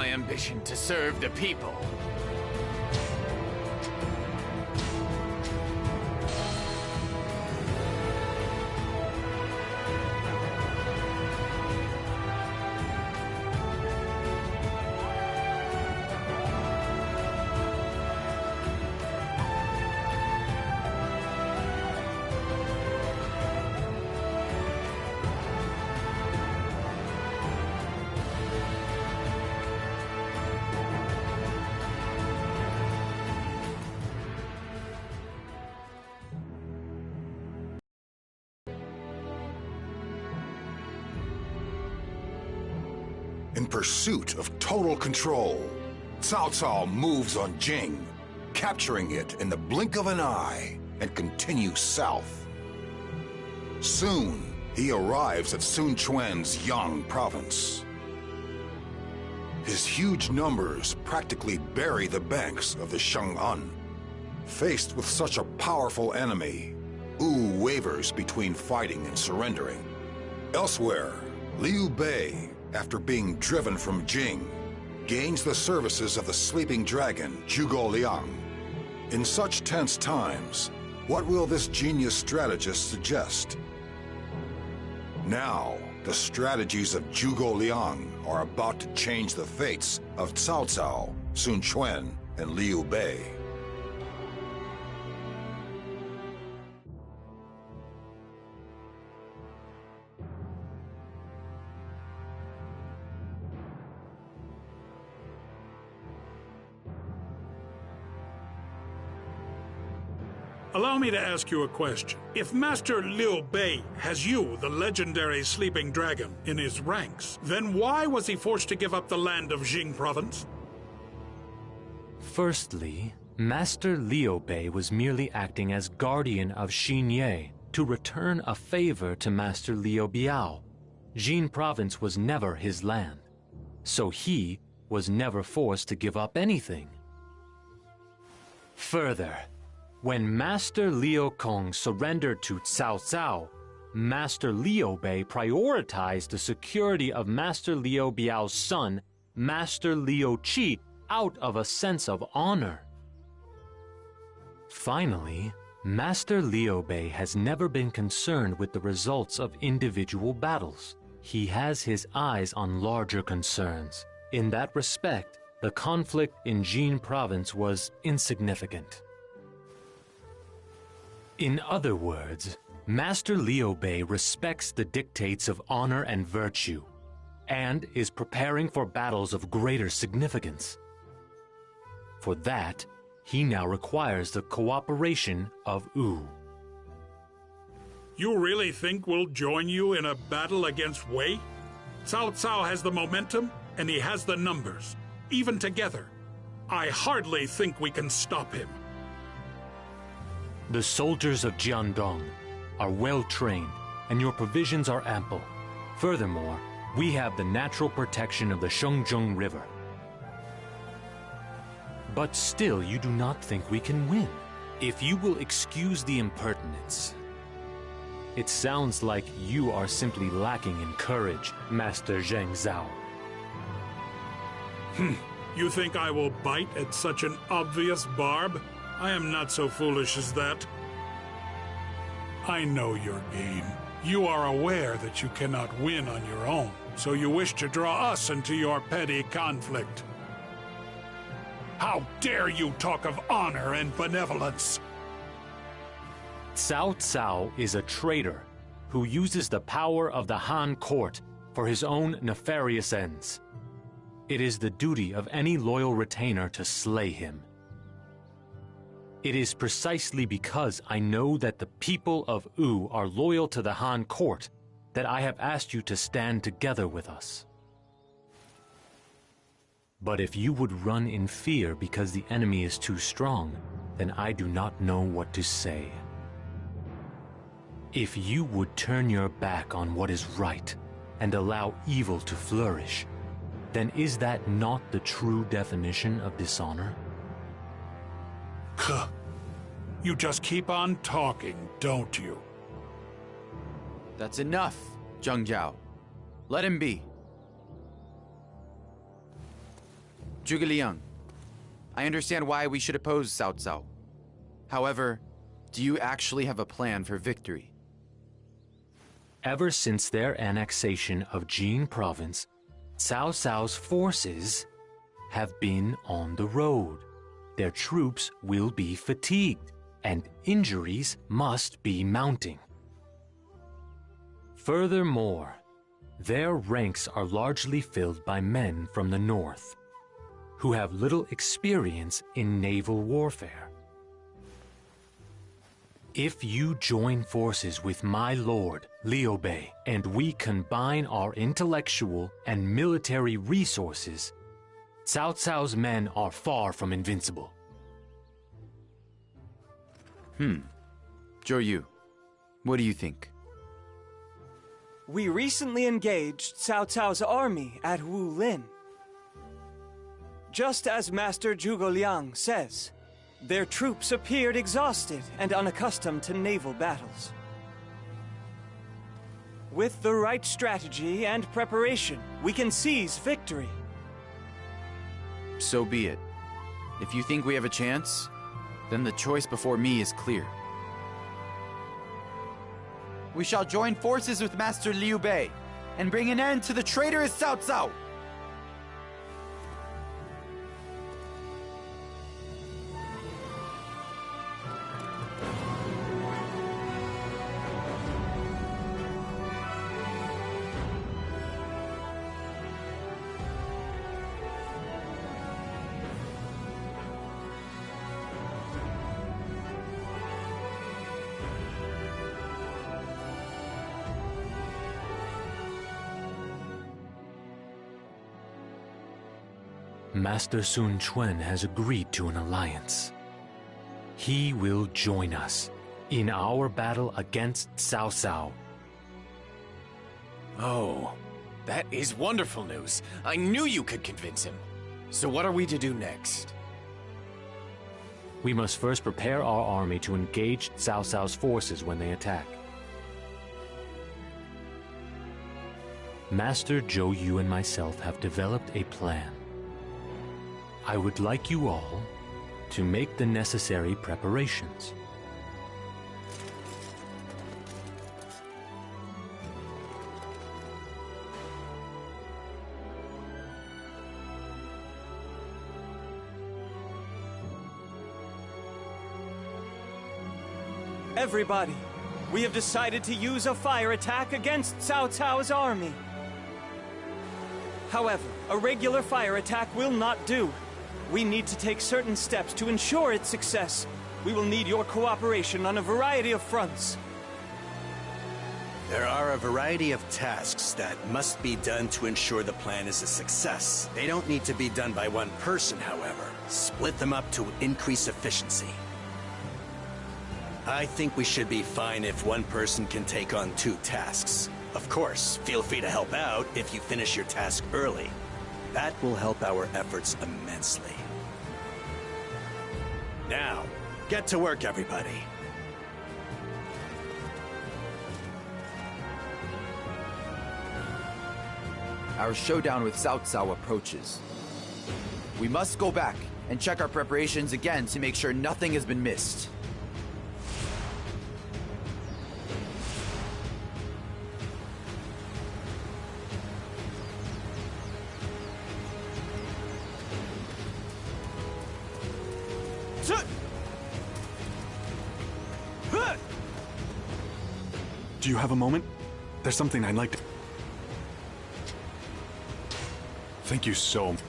my ambition to serve the people. In pursuit of total control, Cao Cao moves on Jing, capturing it in the blink of an eye, and continues south. Soon, he arrives at Sun Quan's Yang province. His huge numbers practically bury the banks of the Shang'an. Faced with such a powerful enemy, Wu wavers between fighting and surrendering. Elsewhere, Liu Bei, after being driven from Jing, gains the services of the sleeping dragon Zhuge Liang. In such tense times, what will this genius strategist suggest? Now, the strategies of Zhuge Liang are about to change the fates of Cao Cao, Sun Quan, and Liu Bei. Allow me to ask you a question. If Master Liu Bei has you, the legendary sleeping dragon, in his ranks, then why was he forced to give up the land of Jing province? Firstly, Master Liu Bei was merely acting as guardian of Xinye to return a favor to Master Liu Biao. Jing province was never his land, so he was never forced to give up anything. Further, when Master Liu Kong surrendered to Cao Cao, Master Liu Bei prioritized the security of Master Liu Biao's son, Master Liu Qi, out of a sense of honor. Finally, Master Liu Bei has never been concerned with the results of individual battles. He has his eyes on larger concerns. In that respect, the conflict in Jing province was insignificant. In other words, Master Liu Bei respects the dictates of honor and virtue, and is preparing for battles of greater significance. For that, he now requires the cooperation of Wu. You really think we'll join you in a battle against Wei? Cao Cao has the momentum, and he has the numbers. Even together, I hardly think we can stop him. The soldiers of Jiandong are well trained, and your provisions are ample. Furthermore, we have the natural protection of the Shengjong River. But still, you do not think we can win. If you will excuse the impertinence, it sounds like you are simply lacking in courage, Master Zheng Zhao. You think I will bite at such an obvious barb? I am not so foolish as that. I know your game. You are aware that you cannot win on your own, so you wish to draw us into your petty conflict. How dare you talk of honor and benevolence? Cao Cao is a traitor who uses the power of the Han court for his own nefarious ends. It is the duty of any loyal retainer to slay him. It is precisely because I know that the people of Wu are loyal to the Han court that I have asked you to stand together with us. But if you would run in fear because the enemy is too strong, then I do not know what to say. If you would turn your back on what is right and allow evil to flourish, then is that not the true definition of dishonor? You just keep on talking, don't you? That's enough, Zheng Zhao. Let him be. Zhuge Liang, I understand why we should oppose Cao Cao. However, do you actually have a plan for victory? Ever since their annexation of Jin province, Cao Cao's forces have been on the road. Their troops will be fatigued, and injuries must be mounting. Furthermore, their ranks are largely filled by men from the north, who have little experience in naval warfare. If you join forces with my lord, Liu Bei, and we combine our intellectual and military resources, Cao Cao's men are far from invincible. Zhou Yu, what do you think? We recently engaged Cao Cao's army at Wulin. Just as Master Zhuge Liang says, their troops appeared exhausted and unaccustomed to naval battles. With the right strategy and preparation, we can seize victory. So be it. If you think we have a chance, then the choice before me is clear. We shall join forces with Master Liu Bei and bring an end to the traitorous Cao Cao! Master Sun Quan has agreed to an alliance. He will join us in our battle against Cao Cao. Oh, that is wonderful news. I knew you could convince him. So what are we to do next? We must first prepare our army to engage Cao Cao's forces when they attack. Master Zhou Yu and myself have developed a plan. I would like you all to make the necessary preparations. Everybody, we have decided to use a fire attack against Cao Cao's army. However, a regular fire attack will not do. We need to take certain steps to ensure its success. We will need your cooperation on a variety of fronts. There are a variety of tasks that must be done to ensure the plan is a success. They don't need to be done by one person, however. Split them up to increase efficiency. I think we should be fine if one person can take on 2 tasks. Of course, feel free to help out if you finish your task early. That will help our efforts immensely. Now, get to work, everybody. Our showdown with Cao Cao approaches. We must go back and check our preparations again to make sure nothing has been missed. Do you have a moment? There's something I'd like to... Thank you so much.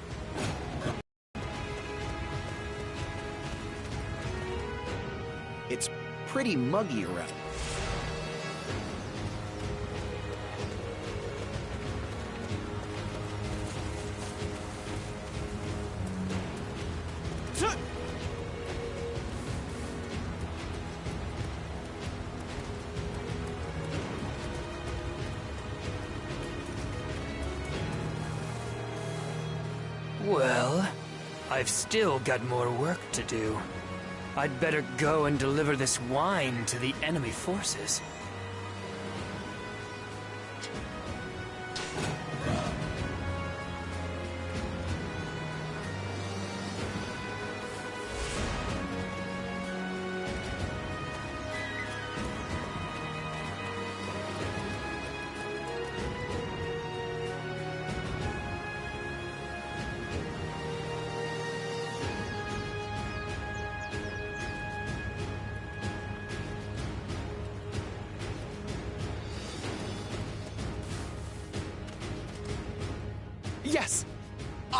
It's pretty muggy around. Well, I've still got more work to do. I'd better go and deliver this wine to the enemy forces.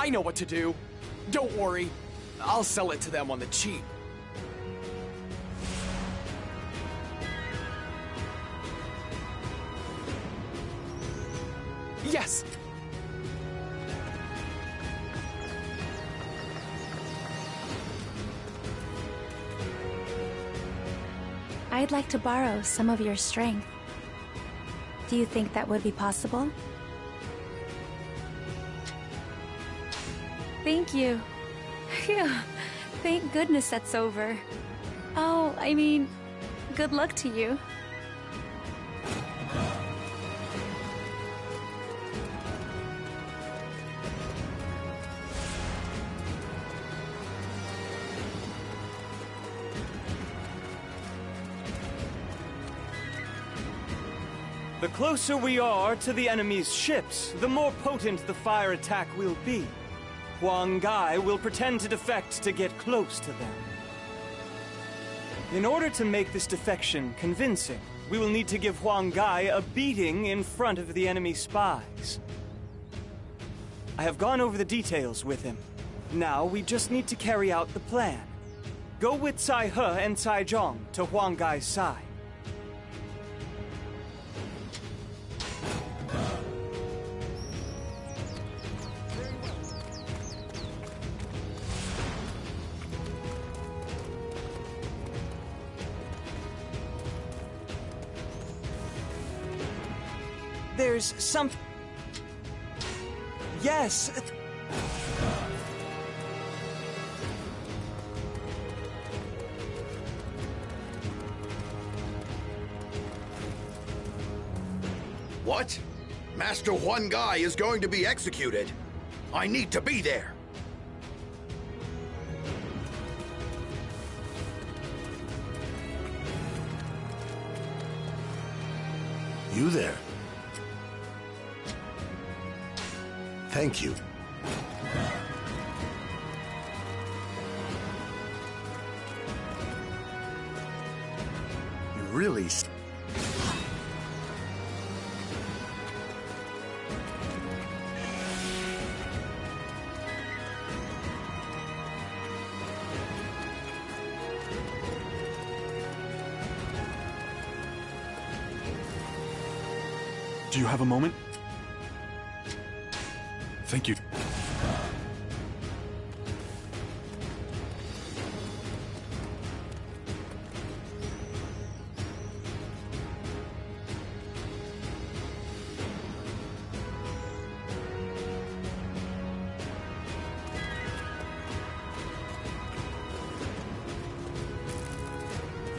I know what to do. Don't worry. I'll sell it to them on the cheap. Yes! I'd like to borrow some of your strength. Do you think that would be possible? Thank you. Phew. Thank goodness that's over. Oh, I mean, good luck to you. The closer we are to the enemy's ships, the more potent the fire attack will be. Huang Gai will pretend to defect to get close to them. In order to make this defection convincing, we will need to give Huang Gai a beating in front of the enemy spies. I have gone over the details with him. Now we just need to carry out the plan. Go with Sai He and Sai Zhong to Huang Gai's side. There's some... Yes! What? Master Huang Gai is going to be executed. I need to be there. You there? Thank you. You really... Do you have a moment? Thank you.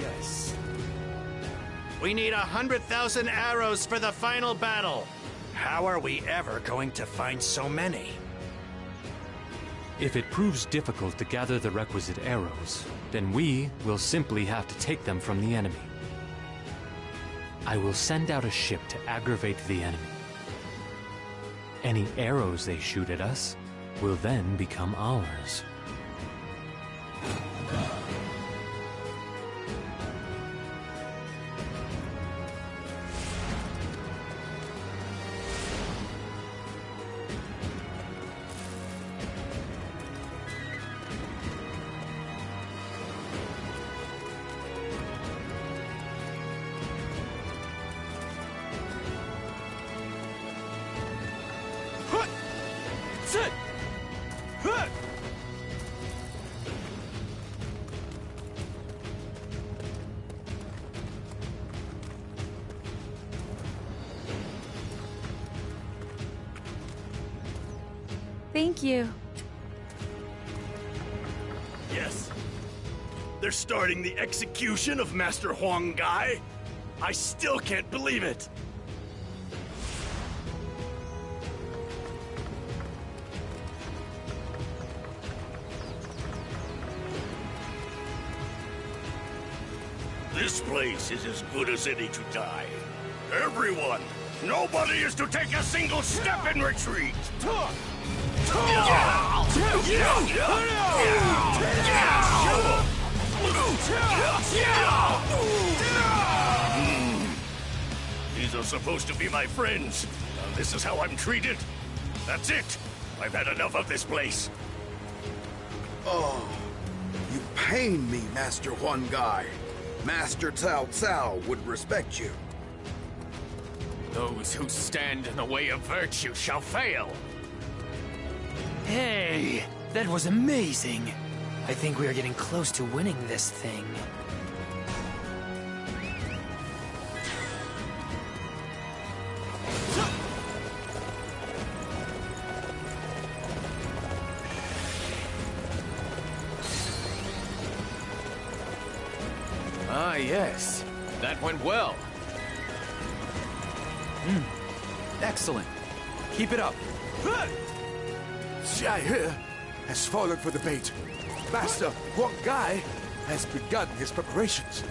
Yes. We need 100,000 arrows for the final battle. How are we ever going to find so many? If it proves difficult to gather the requisite arrows, then we will simply have to take them from the enemy. I will send out a ship to aggravate the enemy. Any arrows they shoot at us will then become ours. Thank you. Yes. They're starting the execution of Master Huang Gai? I still can't believe it. This place is as good as any to die. Everyone, nobody is to take a single step in retreat. These are supposed to be my friends. This is how I'm treated. That's it. I've had enough of this place. Oh, you pain me, Master Huan Gai. Master Cao Cao would respect you. Those who stand in the way of virtue shall fail. Hey, that was amazing. I think we are getting close to winning this thing. Ah, yes. That went well. Excellent. Keep it up. Xia here has fallen for the bait. Master Huang Gai has begun his preparations.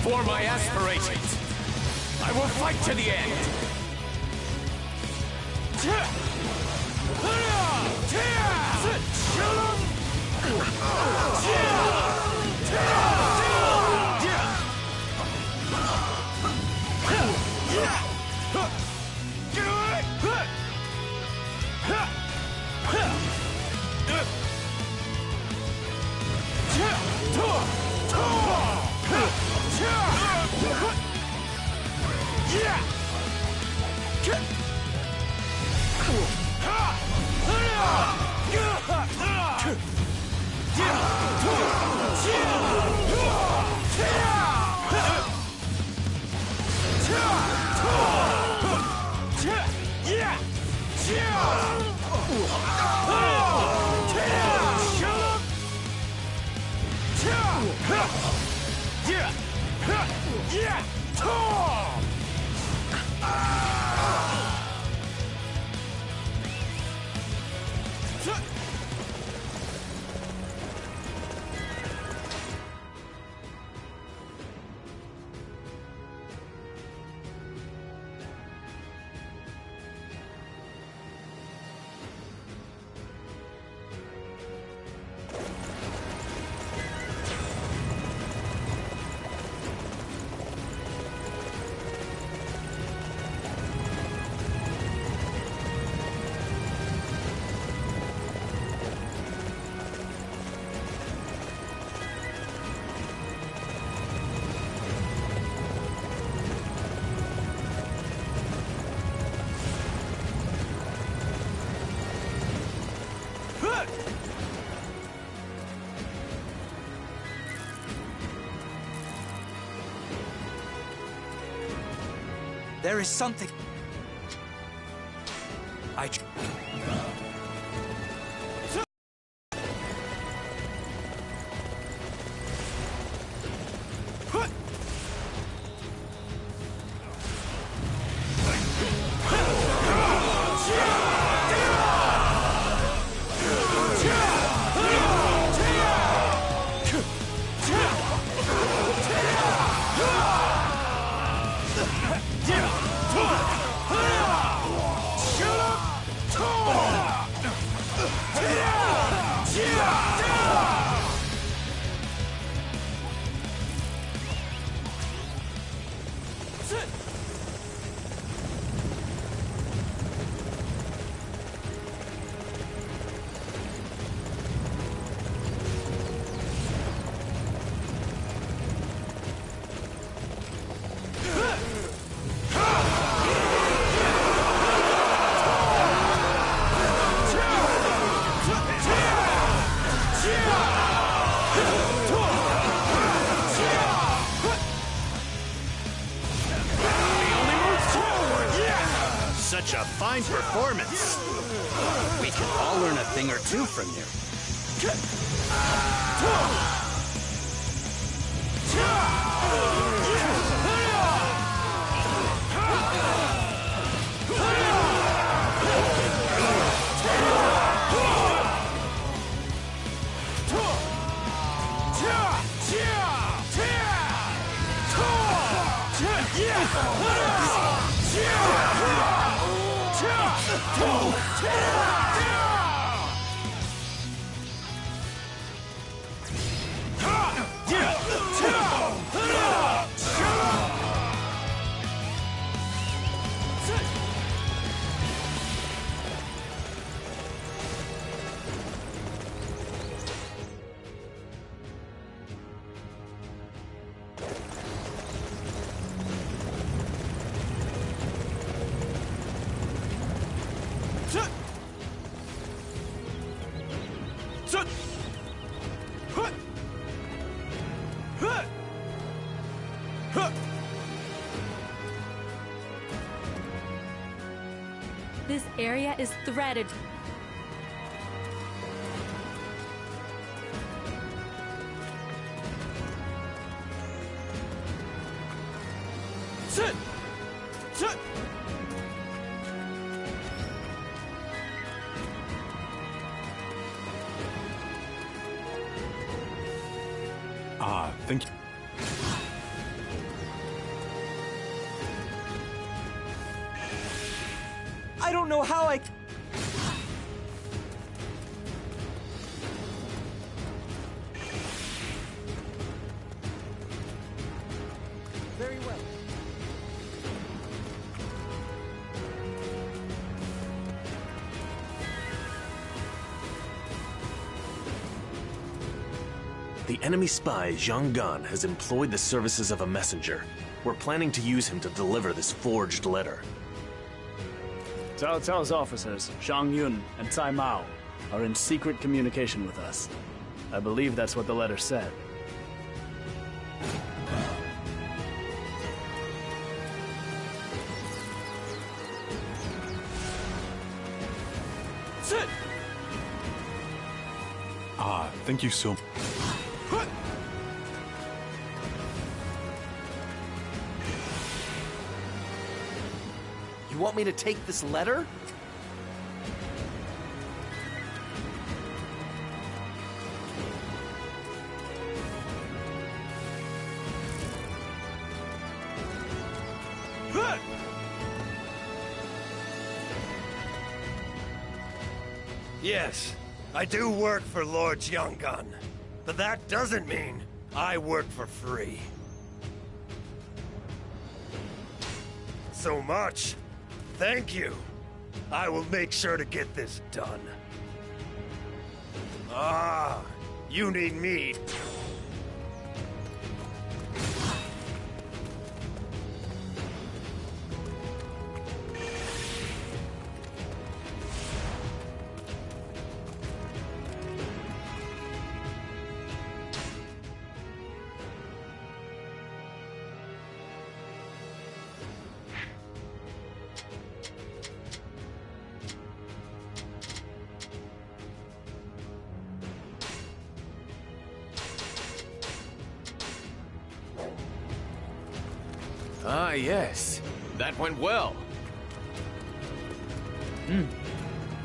For my aspirations, I will fight to the end. There is something. Such a fine performance. We can all learn a thing or two from you. Yeah! This area is threaded. Thank you. I don't know how I... Very well. The enemy spy, Zhang Gan, has employed the services of a messenger. We're planning to use him to deliver this forged letter. Cao Cao's officers, Zhang Yun and Cai Mao, are in secret communication with us. I believe that's what the letter said. Thank you so much. You want me to take this letter? Yes, I do work for Lord Jianggan, but that doesn't mean I work for free. So much. Thank you. I will make sure to get this done. Ah, you need me. Ah, yes. That went well.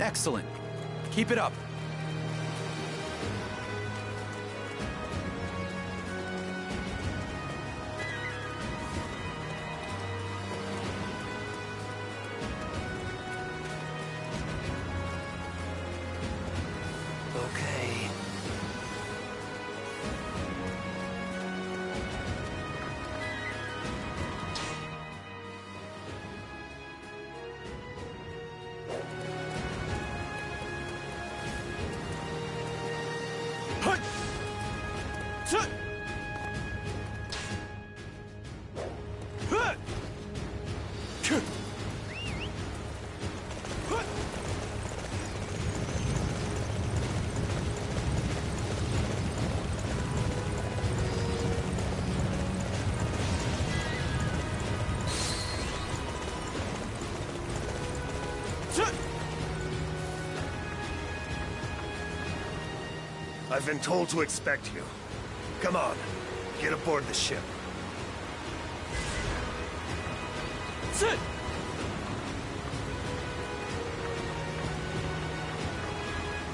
Excellent. Keep it up. Okay. I've been told to expect you. Come on, get aboard the ship. Sit!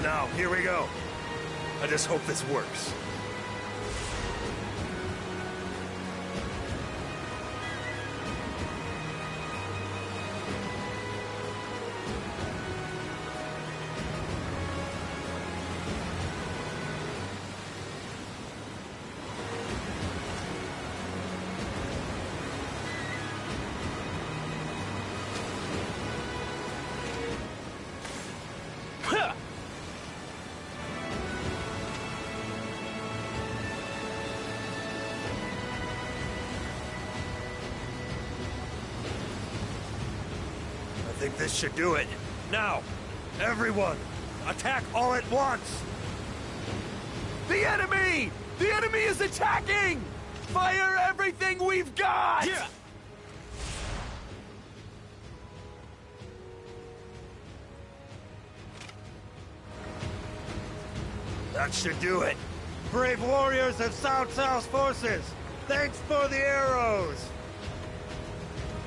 Now, here we go. I just hope this works. think this should do it. Now, everyone, attack all at once! The enemy! The enemy is attacking! Fire everything we've got! Yeah. That should do it. Brave warriors of Cao Cao's forces, thanks for the arrows!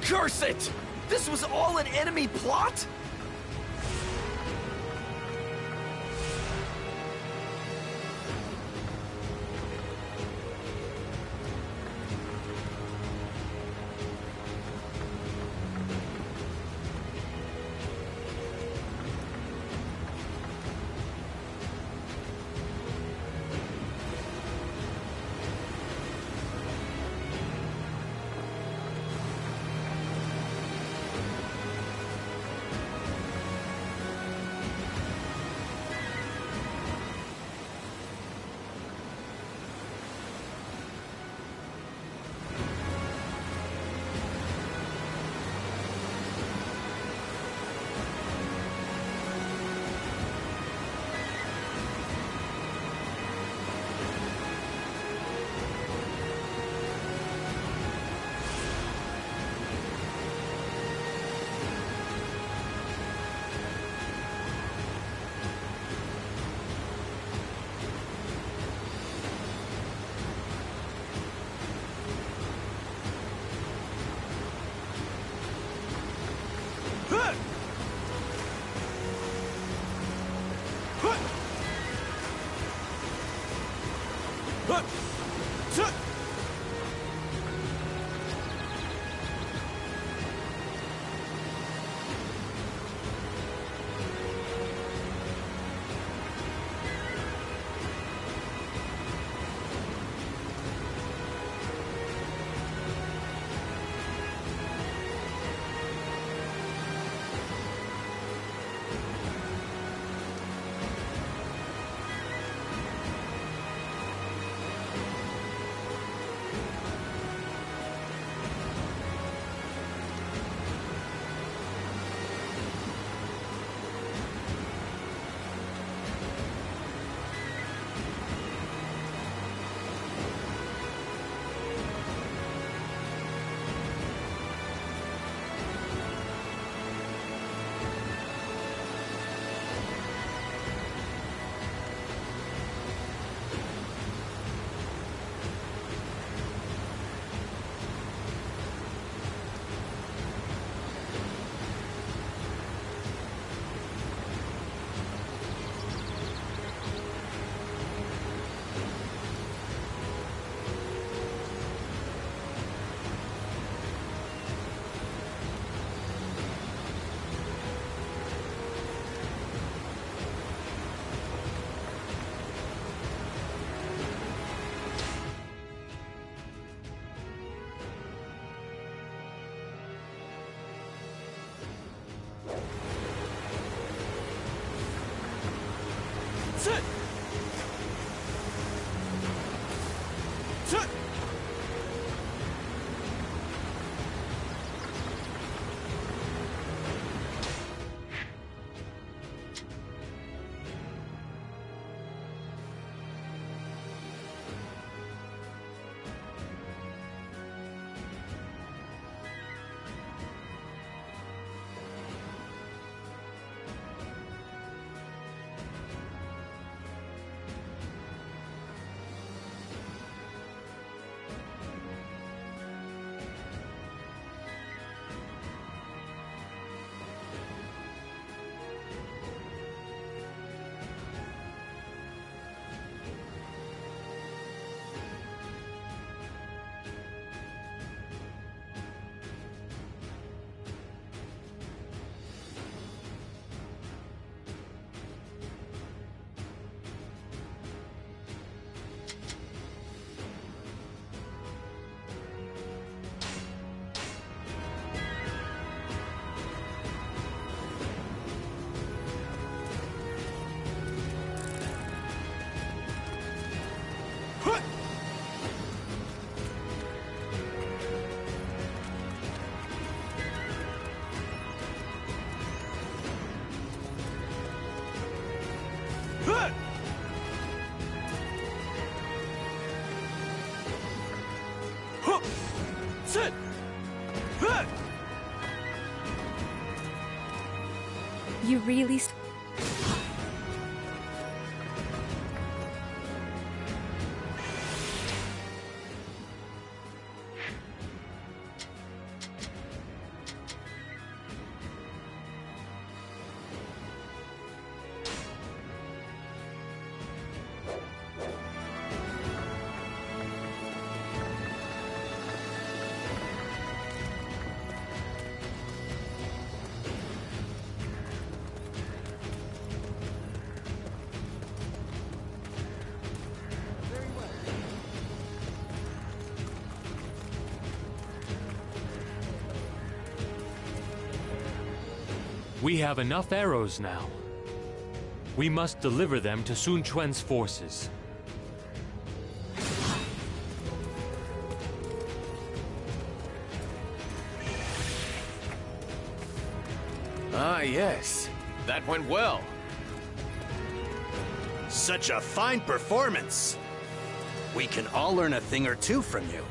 Curse it! This was all an enemy plot? You really... We have enough arrows now. We must deliver them to Sun Quan's forces. Ah, yes. That went well. Such a fine performance. We can all learn a thing or two from you.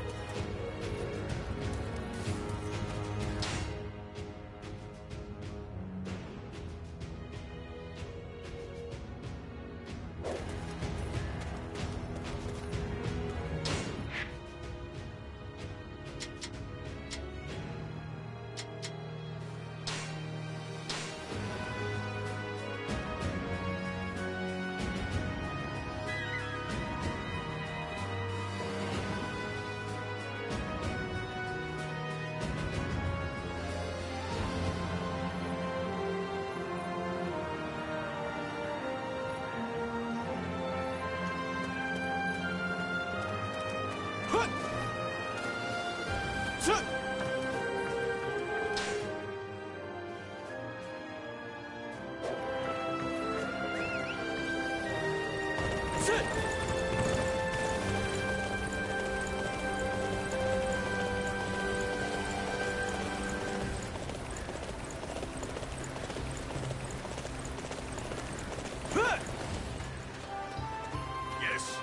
Yes.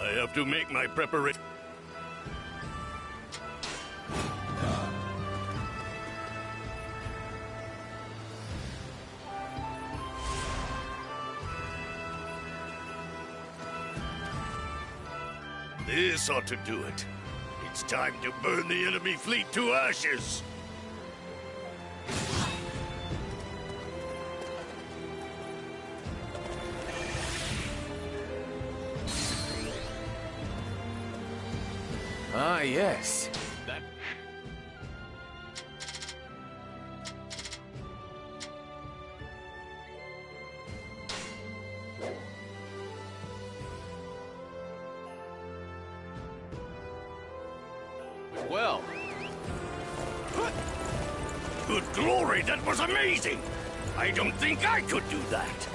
I have to make my preparation. This ought to do it. It's time to burn the enemy fleet to ashes. Ah, yes. That... Well. Good glory, that was amazing! I don't think I could do that.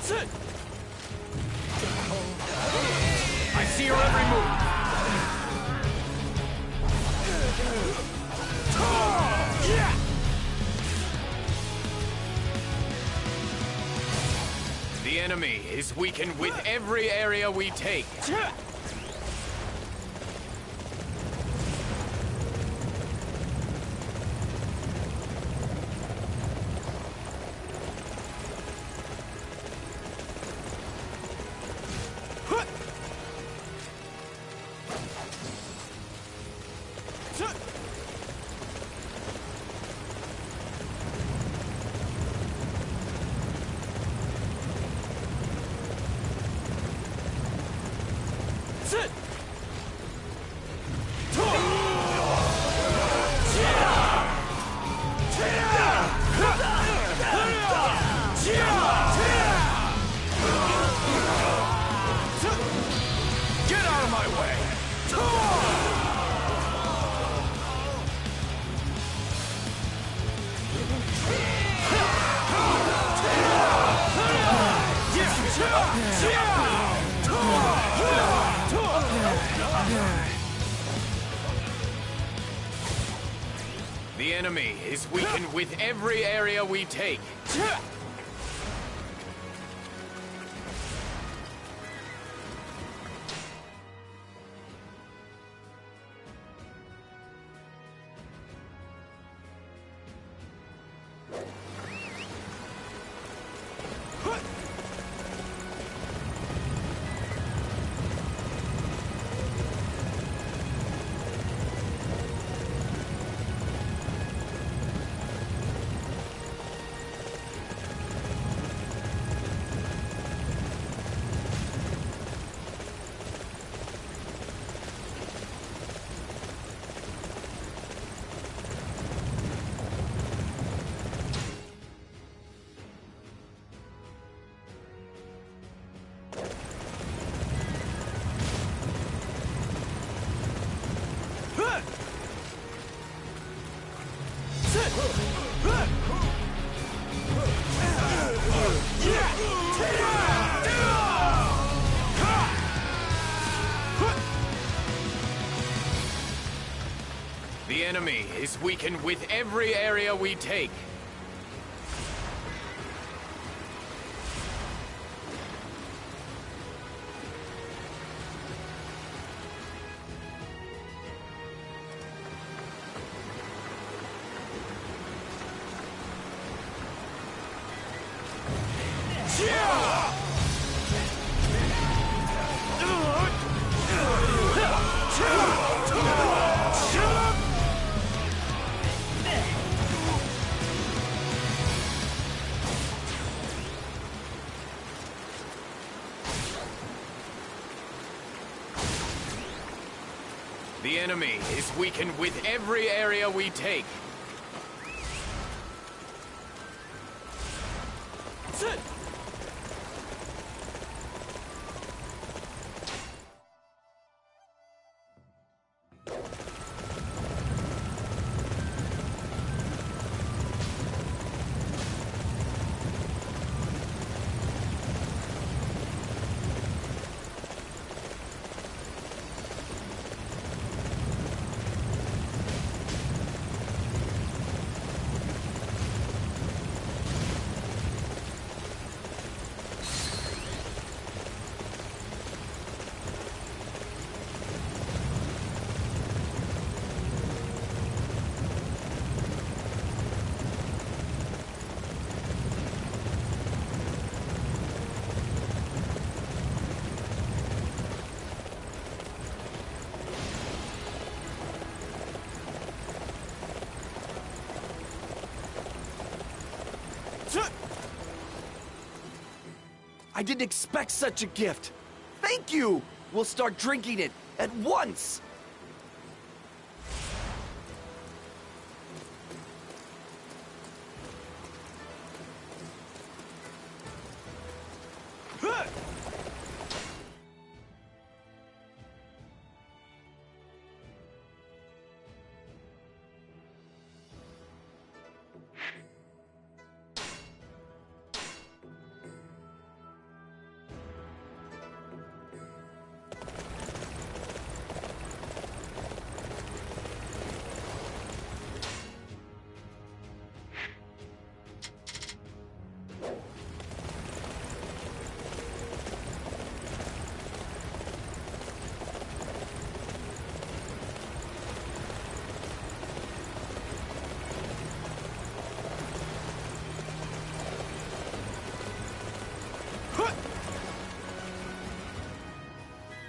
I see your every move. The enemy is weakened with every area we take. The enemy is weakened with every area we take. The enemy is weakened with every area we take. The enemy is weakened with every area we take. I didn't expect such a gift. Thank you! We'll start drinking it at once!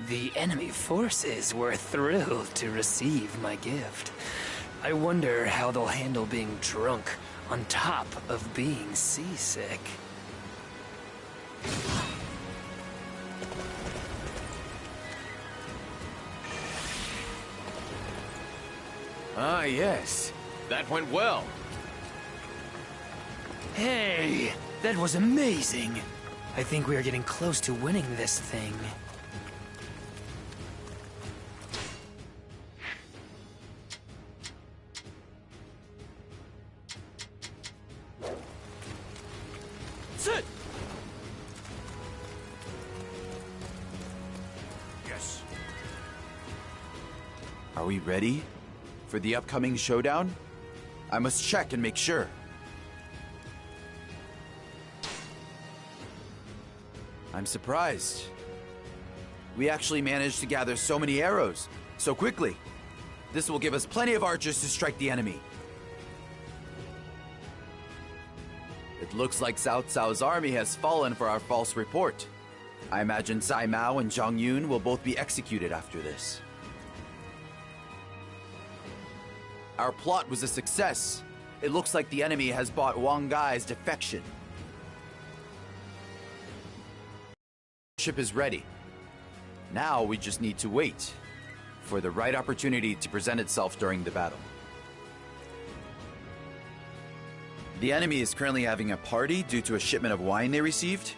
The enemy forces were thrilled to receive my gift. I wonder how they'll handle being drunk on top of being seasick. Ah, yes. That went well. Hey, that was amazing. I think we are getting close to winning this thing. Sit! Yes. Are we ready for the upcoming showdown? I must check and make sure. I'm surprised. We actually managed to gather so many arrows so quickly. This will give us plenty of archers to strike the enemy. It looks like Cao Cao's army has fallen for our false report. I imagine Cai Mao and Zhang Yun will both be executed after this. Our plot was a success. It looks like the enemy has bought Wang Gai's defection. Ship is ready. Now we just need to wait for the right opportunity to present itself during the battle. The enemy is currently having a party due to a shipment of wine they received.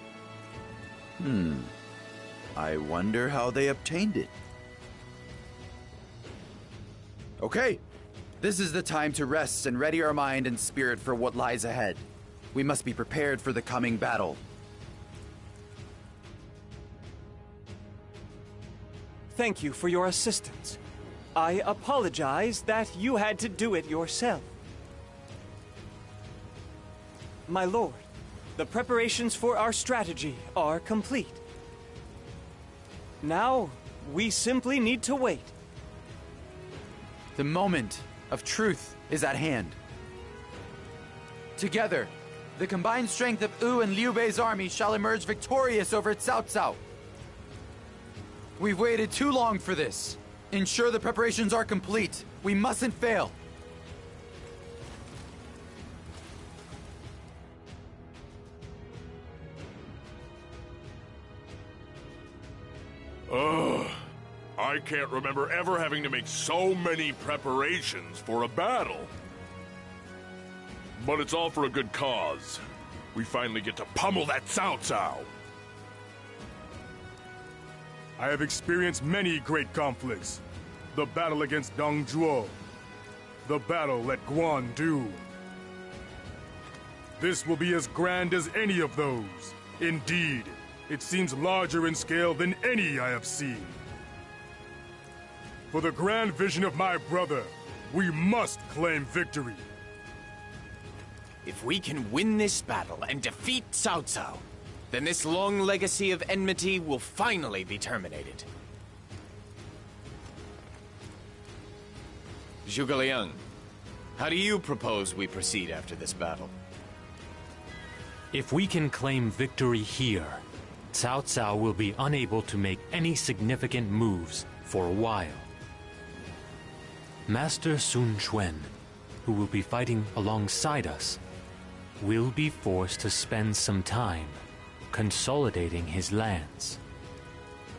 I wonder how they obtained it. Okay, this is the time to rest and ready our mind and spirit for what lies ahead. We must be prepared for the coming battle. Thank you for your assistance. I apologize that you had to do it yourself. My lord, the preparations for our strategy are complete. Now, we simply need to wait. The moment of truth is at hand. Together, the combined strength of Wu and Liu Bei's army shall emerge victorious over Cao Cao. We've waited too long for this. Ensure the preparations are complete. We mustn't fail. Ugh. I can't remember ever having to make so many preparations for a battle. But it's all for a good cause. We finally get to pummel that Cao Cao. I have experienced many great conflicts. The battle against Dong Zhuo. The battle at Guandu. This will be as grand as any of those. Indeed, it seems larger in scale than any I have seen. For the grand vision of my brother, we must claim victory. If we can win this battle and defeat Cao Cao, then this long legacy of enmity will finally be terminated. Zhuge Liang, how do you propose we proceed after this battle? If we can claim victory here, Cao Cao will be unable to make any significant moves for a while. Master Sun Quan, who will be fighting alongside us, will be forced to spend some time consolidating his lands.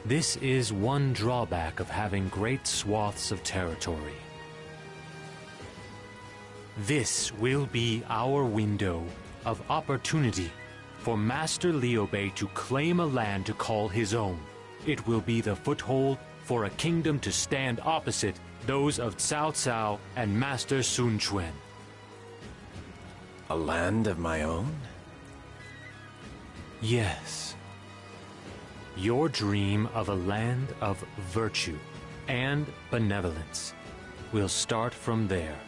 This is one drawback of having great swaths of territory. This will be our window of opportunity for Master Liu Bei to claim a land to call his own. It will be the foothold for a kingdom to stand opposite those of Cao Cao and Master Sun Quan. A land of my own? Yes. Your dream of a land of virtue and benevolence will start from there.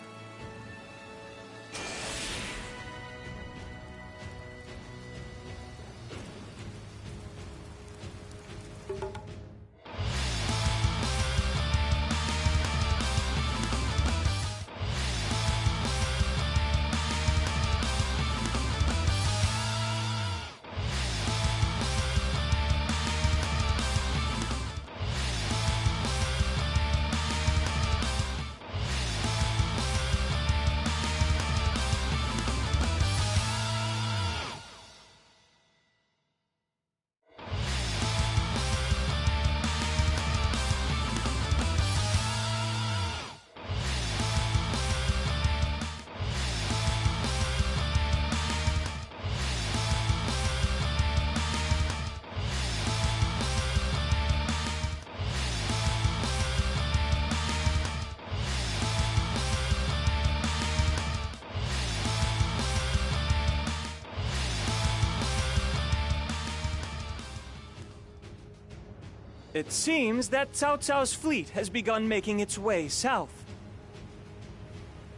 It seems that Cao Cao's fleet has begun making its way south.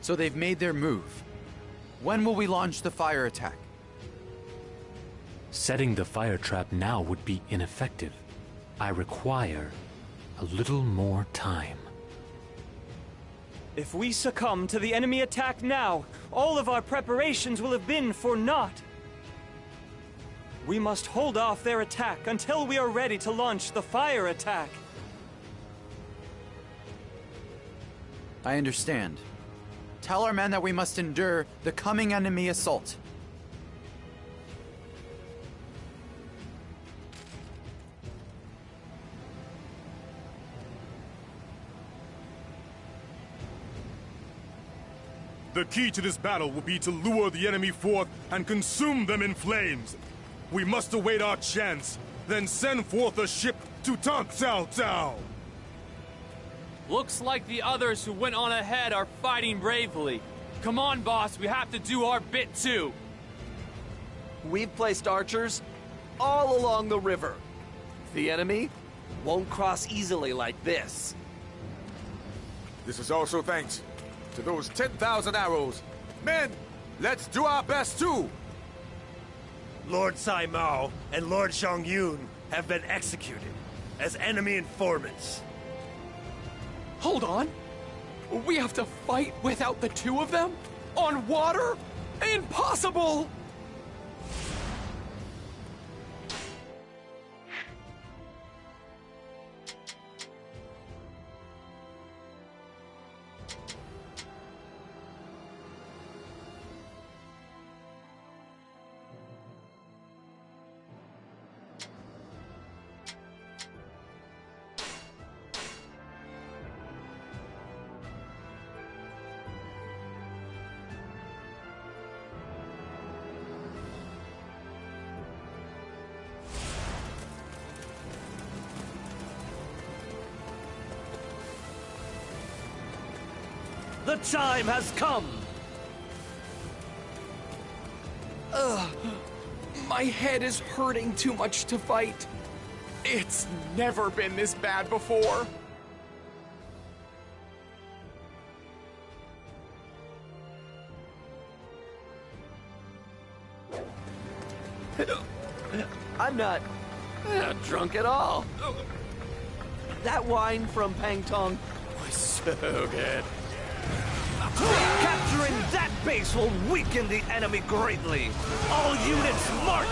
So they've made their move. When will we launch the fire attack? Setting the fire trap now would be ineffective. I require a little more time. If we succumb to the enemy attack now, all of our preparations will have been for naught. We must hold off their attack until we are ready to launch the fire attack. I understand. Tell our men that we must endure the coming enemy assault. The key to this battle will be to lure the enemy forth and consume them in flames. We must await our chance, then send forth a ship to taunt Cao Cao. Looks like the others who went on ahead are fighting bravely. Come on, boss, we have to do our bit too. We've placed archers all along the river. The enemy won't cross easily like this. This is also thanks to those 10,000 arrows. Men, let's do our best too! Lord Sai Mao and Lord Xiong Yun have been executed as enemy informants. Hold on. We have to fight without the two of them? On water? Impossible! The time has come! Ugh. My head is hurting too much to fight. It's never been this bad before. I'm not drunk at all. That wine from Pangtong was so good. Capturing that base will weaken the enemy greatly. All units march!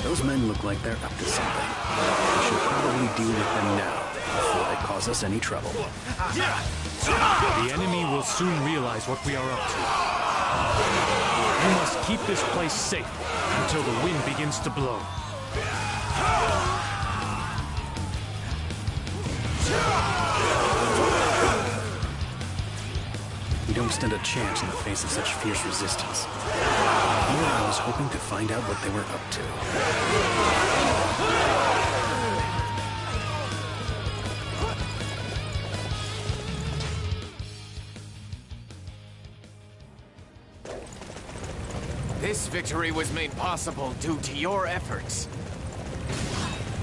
Those men look like they're up to something. We should probably deal with them now, before they cause us any trouble. The enemy will soon realize what we are up to. We must keep this place safe until the wind begins to blow. We don't stand a chance in the face of such fierce resistance. Here I was hoping to find out what they were up to. This victory was made possible due to your efforts.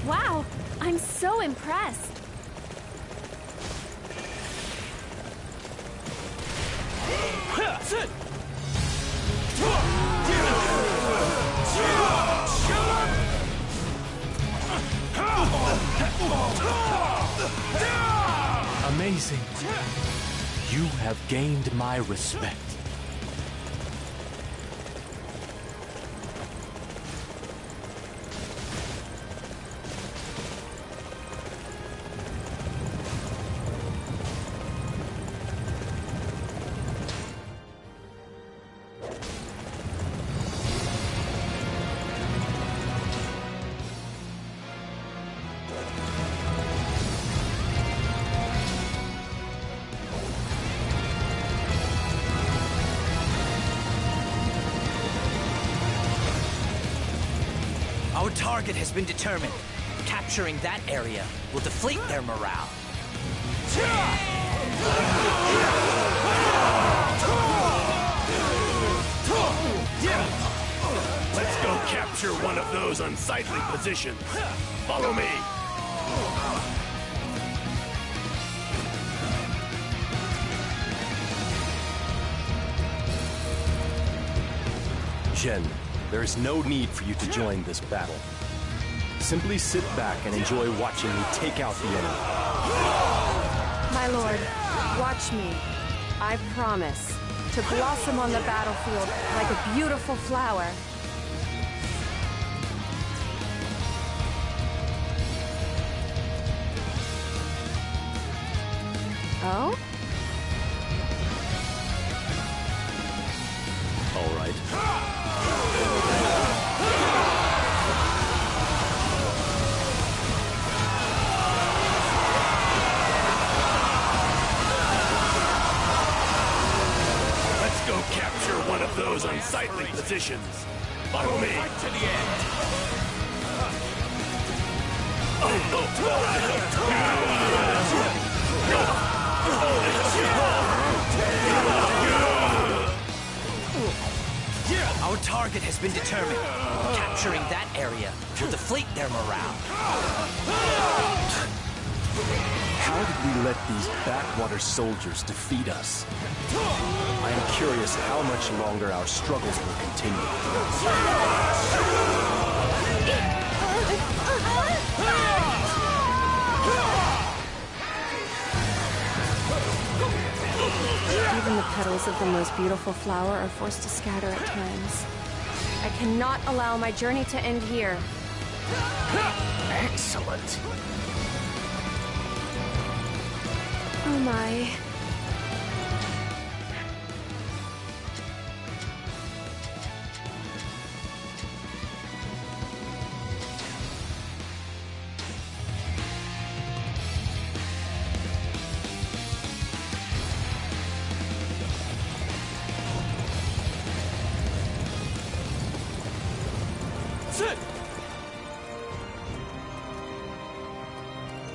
Wow, I'm so impressed. Amazing. You have gained my respect. Our target has been determined. Capturing that area will deflate their morale. Let's go capture one of those unsightly positions. Follow me. Jen, there is no need for you to join this battle. Simply sit back and enjoy watching me take out the enemy. My lord, watch me. I promise to blossom on the battlefield like a beautiful flower. Oh? All right. Let's go capture one of those unsightly positions. Follow me. Right to the end. Our target has been determined. Capturing that area will deflate their morale. How did we let these backwater soldiers defeat us? I am curious how much longer our struggles will continue. Even the petals of the most beautiful flower are forced to scatter at times. I cannot allow my journey to end here. Excellent. Oh my.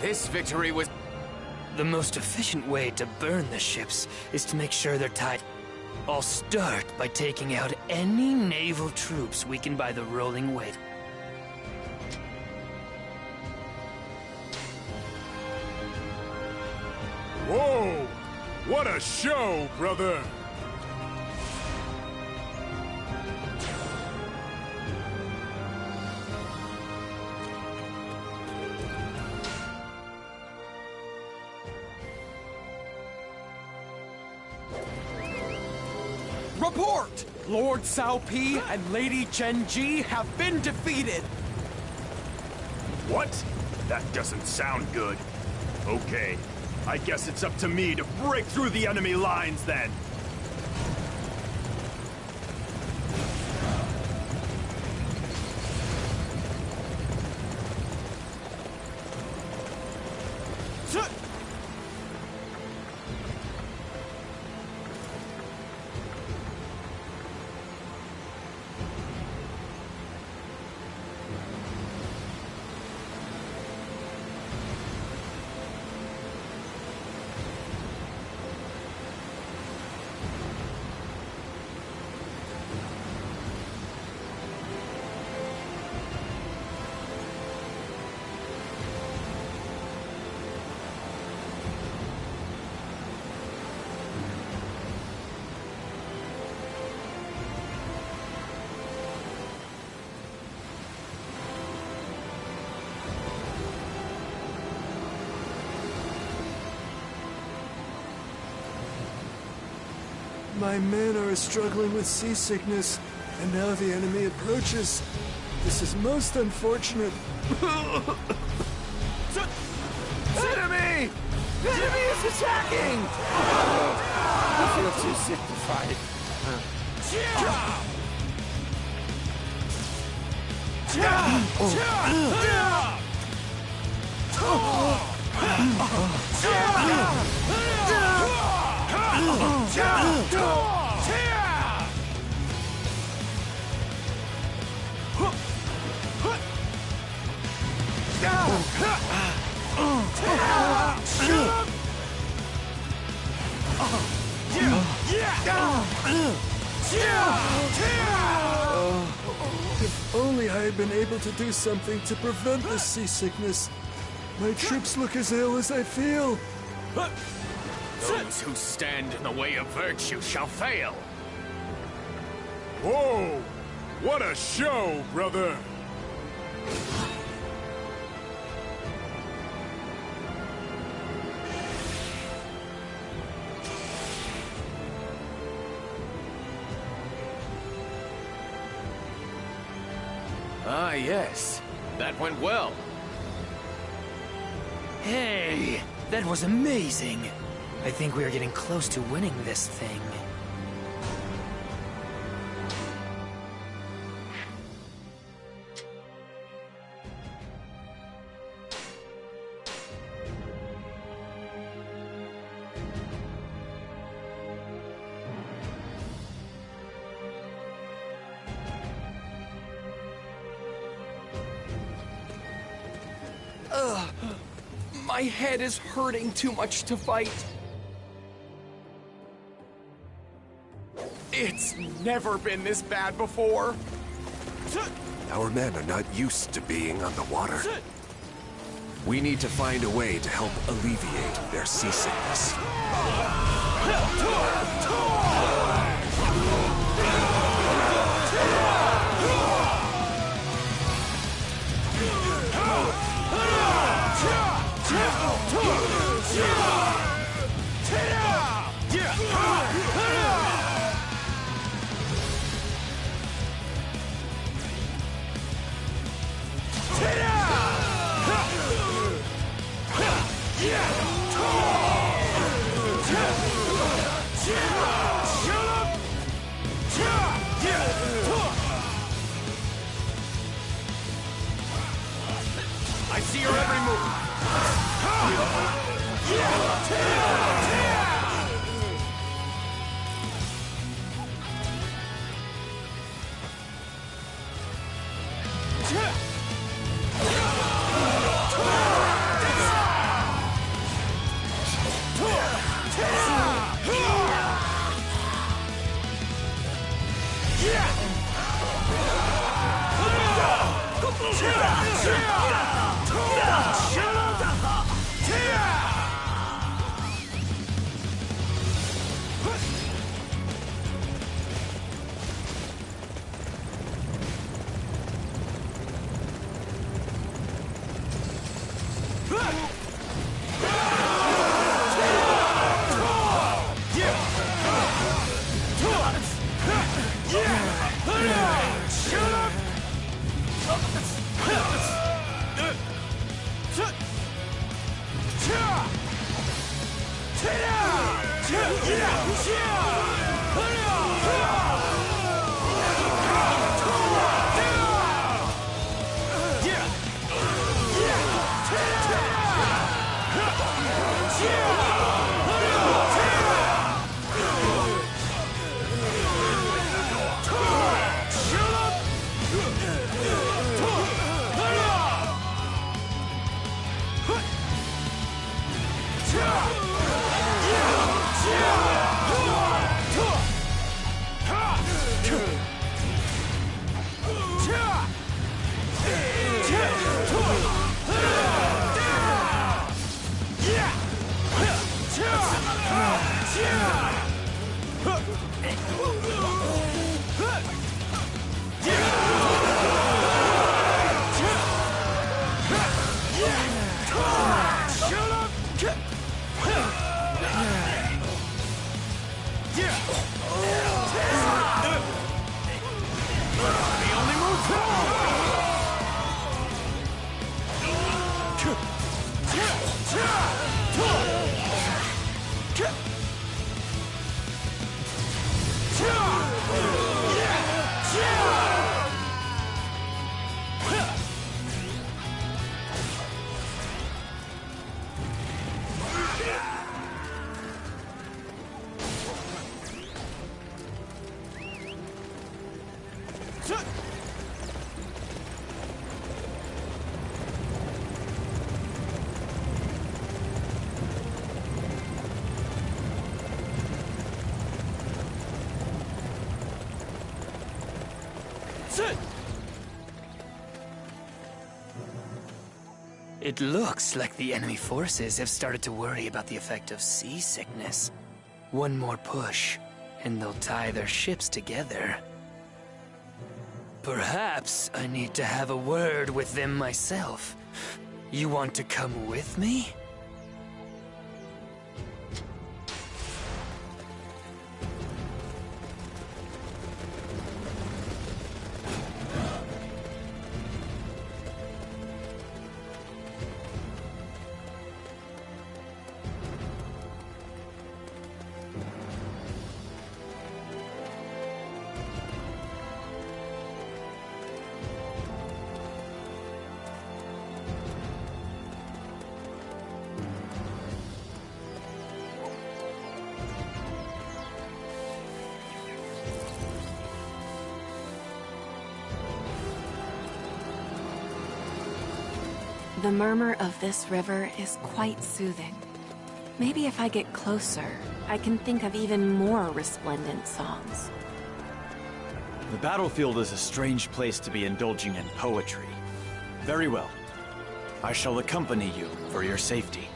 This victory was... The most efficient way to burn the ships is to make sure they're tied. I'll start by taking out any naval troops weakened by the rolling weight. Whoa! What a show, brother! Report! Lord Cao Pi and Lady Chen Ji have been defeated! What? That doesn't sound good. Okay, I guess it's up to me to break through the enemy lines then. My men are struggling with seasickness, and now the enemy approaches. This is most unfortunate. Enemy! Enemy is attacking! I feel too sick to fight. If only I had been able to do something to prevent this seasickness. My troops look as ill as I feel. Those who stand in the way of virtue shall fail. Whoa! What a show, brother! Ah, yes. That went well. Hey, that was amazing. I think we are getting close to winning this thing. My head is hurting too much to fight. It's never been this bad before. Our men are not used to being on the water. We need to find a way to help alleviate their seasickness. I see your every move. It looks like the enemy forces have started to worry about the effect of seasickness. One more push, and they'll tie their ships together. Perhaps I need to have a word with them myself. You want to come with me? The murmur of this river is quite soothing. Maybe if I get closer, I can think of even more resplendent songs. The battlefield is a strange place to be indulging in poetry. Very well. I shall accompany you for your safety.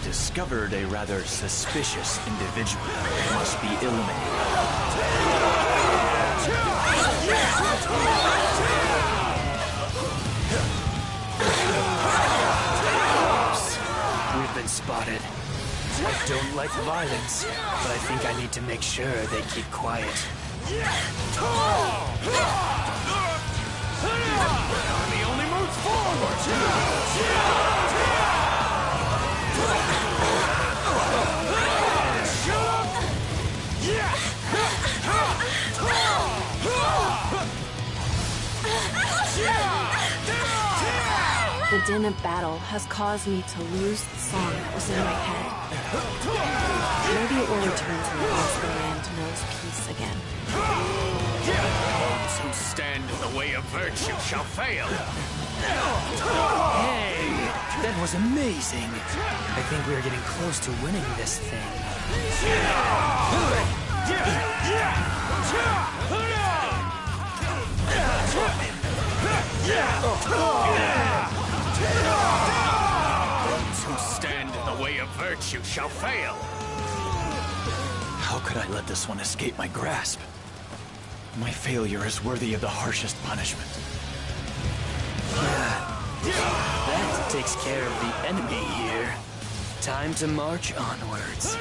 Discovered a rather suspicious individual who must be eliminated. We've been spotted. I don't like violence, but I think I need to make sure they keep quiet. The army only moves forward! The din of battle has caused me to lose the song that was in my head. Maybe it will return to me once the land knows peace again. Those who stand in the way of virtue shall fail. Hey, that was amazing. I think we're getting close to winning this thing. Those who stand in the way of virtue shall fail. How could I let this one escape my grasp? My failure is worthy of the harshest punishment. That takes care of the enemy here. Time to march onwards.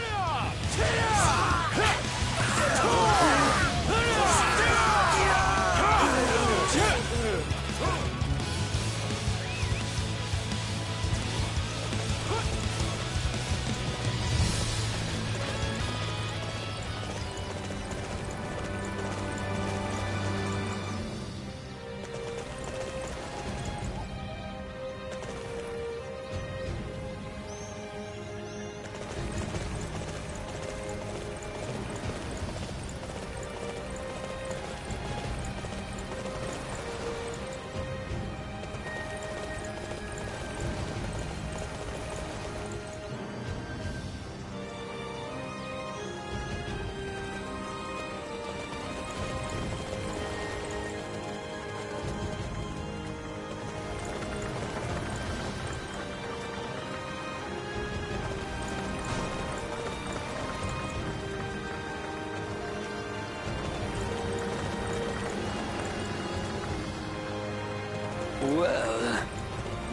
Well,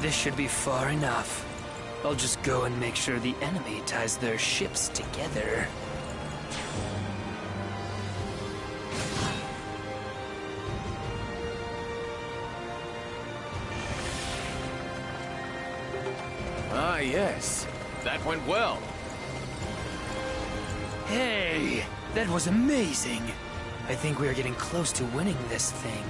this should be far enough. I'll just go and make sure the enemy ties their ships together. Ah, yes. That went well. Hey, that was amazing. I think we are getting close to winning this thing.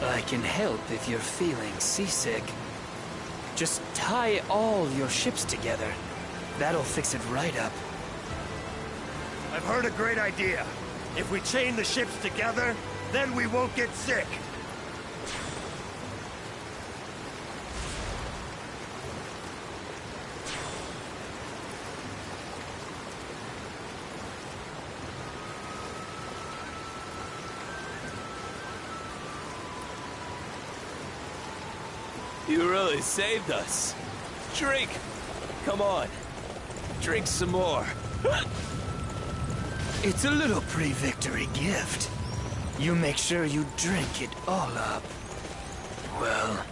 I can help if you're feeling seasick. Just tie all your ships together. That'll fix it right up. I've heard a great idea. If we chain the ships together, then we won't get sick. You really saved us. Drink! Come on. Drink some more. It's a little pre-victory gift. You make sure you drink it all up. Well,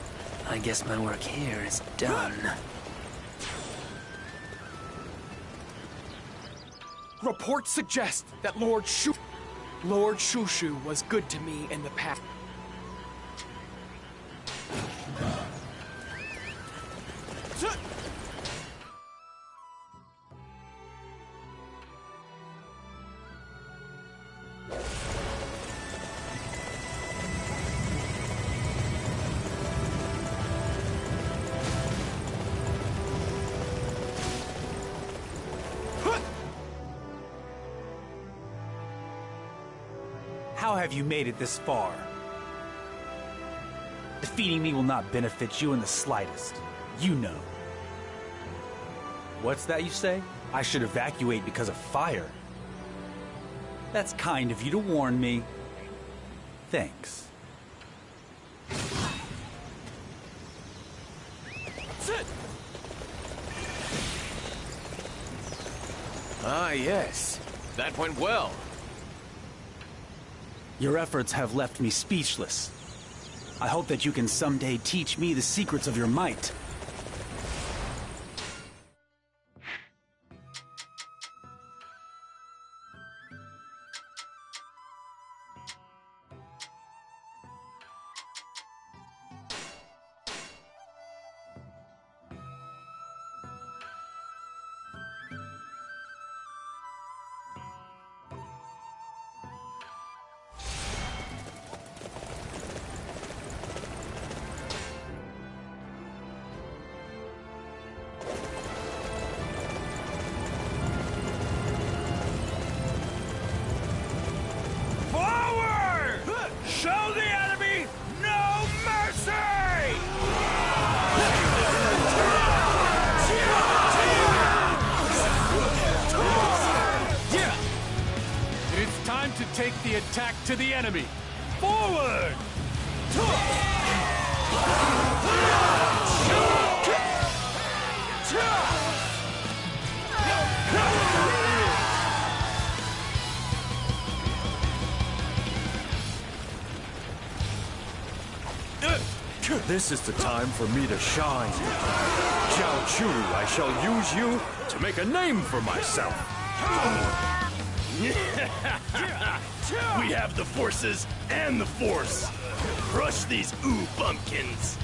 I guess my work here is done. Reports suggest that Lord Shushu was good to me in the past. How have you made it this far? Defeating me will not benefit you in the slightest. You know. What's that you say? I should evacuate because of fire. That's kind of you to warn me. Thanks. Ah, yes. That went well. Your efforts have left me speechless. I hope that you can someday teach me the secrets of your might. Show the enemy no mercy! It's time to take the attack to the enemy. Forward! This is the time for me to shine. Cao Cao, I shall use you to make a name for myself. We have the forces and the force. Crush these bumpkins.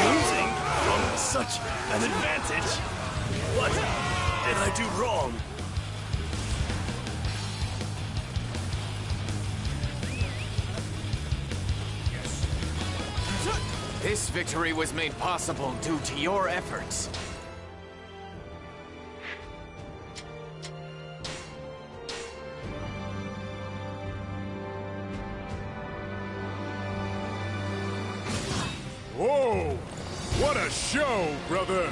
Using from such an advantage. What did I do wrong? This victory was made possible due to your efforts. Whoa! What a show, brother!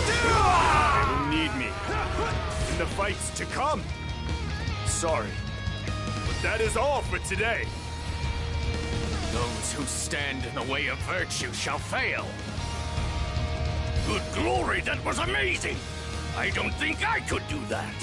They will need me in the fights to come. Sorry, but that is all for today. Those who stand in the way of virtue shall fail. Good glory, that was amazing! I don't think I could do that.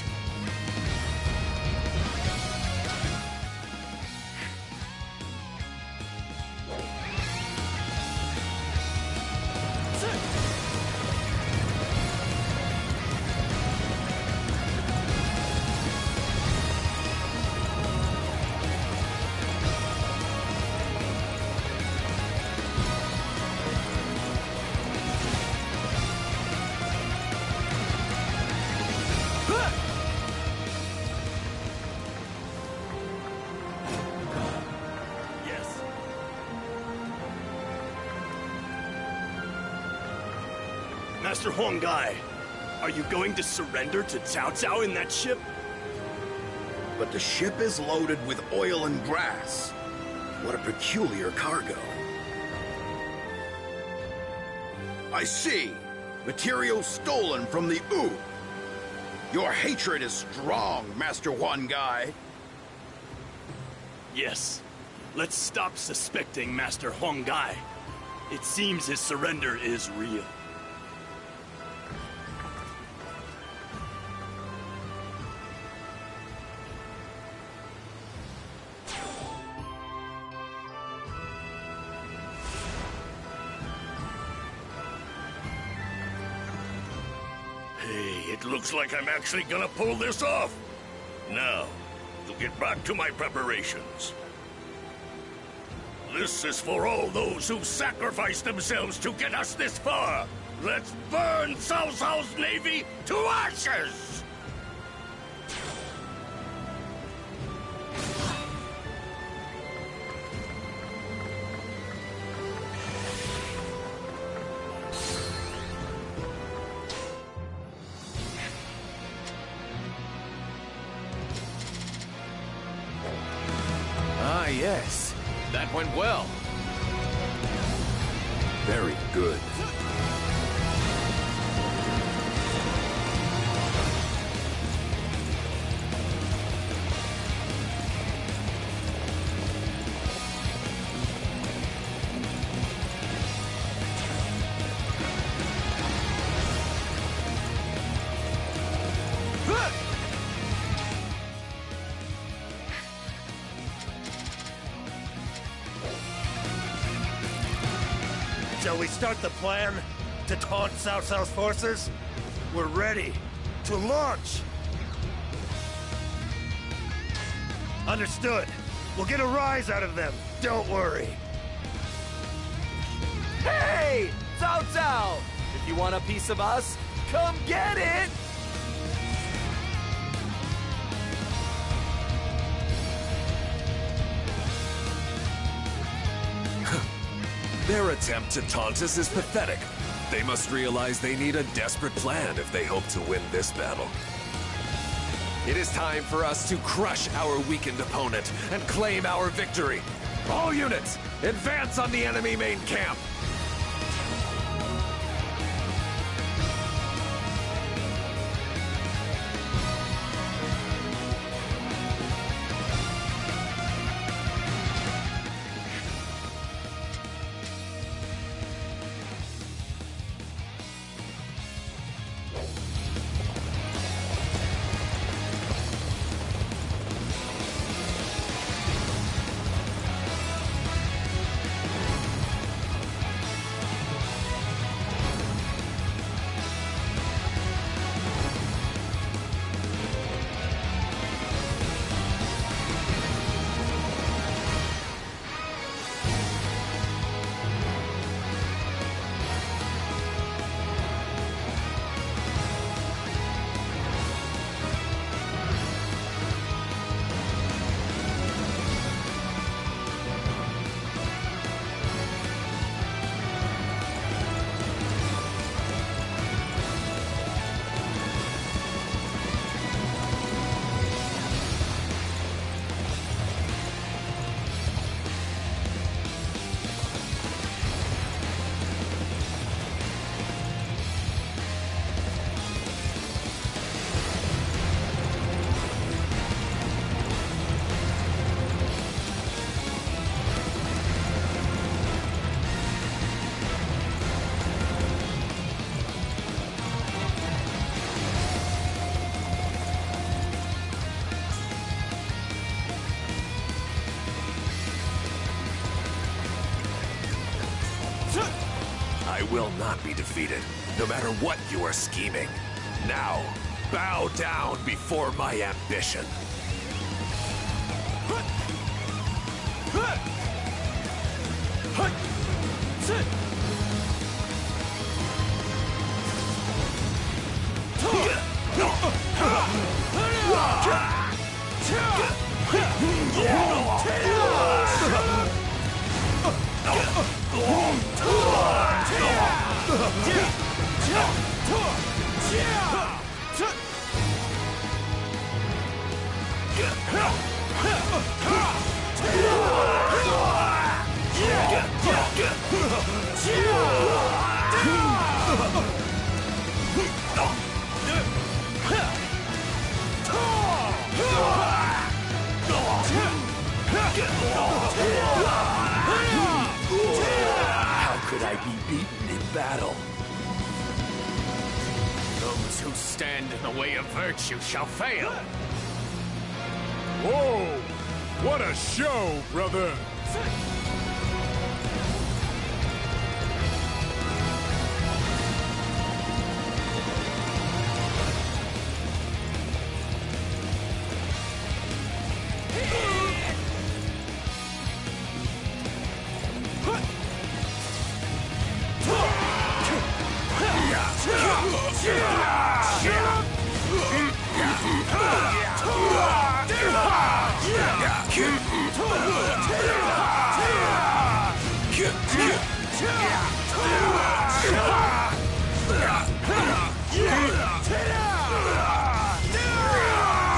Master Huanggai, are you going to surrender to Cao Cao in that ship? But the ship is loaded with oil and grass. What a peculiar cargo. I see. Material stolen from the U. Your hatred is strong, Master Huanggai. Yes. Let's stop suspecting Master Huanggai. It seems his surrender is real. It looks like I'm actually gonna pull this off. Now, to get back to my preparations. This is for all those who sacrificed themselves to get us this far. Let's burn Cao Cao's navy to ashes! Yes, that went well. Very good. Shall we start the plan to taunt Cao Cao's forces? We're ready to launch! Understood. We'll get a rise out of them. Don't worry. Hey! Cao Cao! If you want a piece of us, come get it! Their attempt to taunt us is pathetic. They must realize they need a desperate plan if they hope to win this battle. It is time for us to crush our weakened opponent and claim our victory. All units, advance on the enemy main camp! I will not be defeated, no matter what you are scheming. Now, bow down before my ambition. How could I be beaten in battle? Those who stand in the way of virtue shall fail. Whoa! What a show, brother!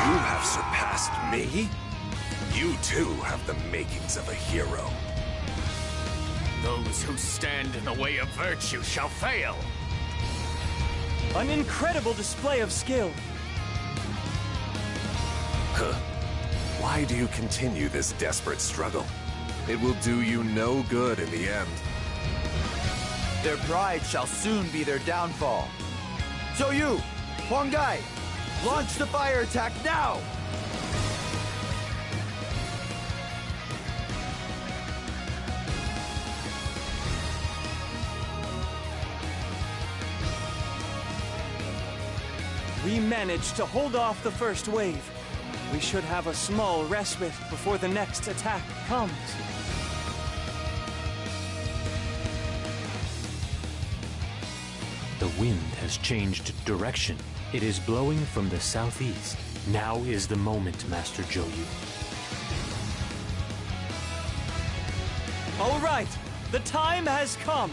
You have surpassed me? You too have the makings of a hero. Those who stand in the way of virtue shall fail. An incredible display of skill. Why do you continue this desperate struggle? It will do you no good in the end. Their pride shall soon be their downfall. So you, Huang Gai, launch the fire attack now! We managed to hold off the first wave. We should have a small respite before the next attack comes. The wind has changed direction. It is blowing from the southeast. Now is the moment, Master Zhou Yu. All right, the time has come.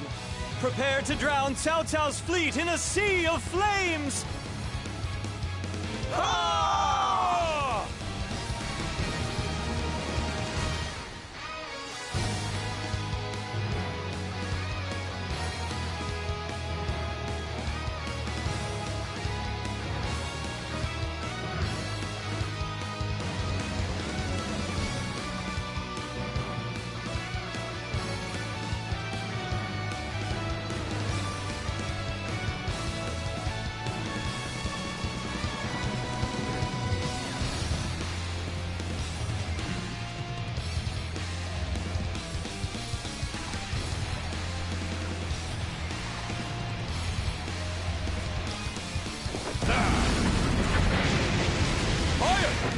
Prepare to drown Cao Cao's fleet in a sea of flames! Ah!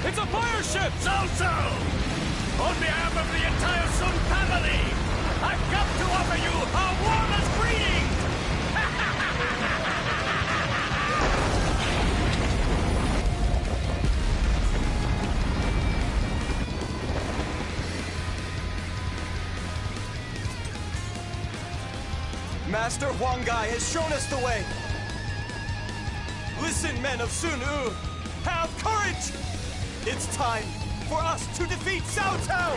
It's a fire ship! So! On behalf of the entire Sun family, I've come to offer you our warmest greetings! Master Huang Gai has shown us the way. Listen, men of Sun Wu, have courage! It's time for us to defeat Cao Cao!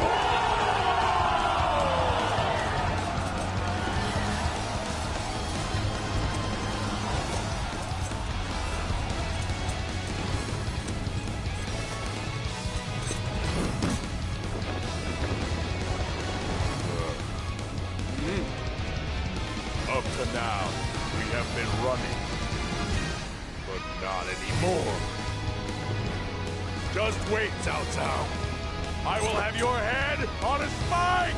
Up to now, we have been running. But not anymore. Just wait, Cao Cao. I will have your head on a spike!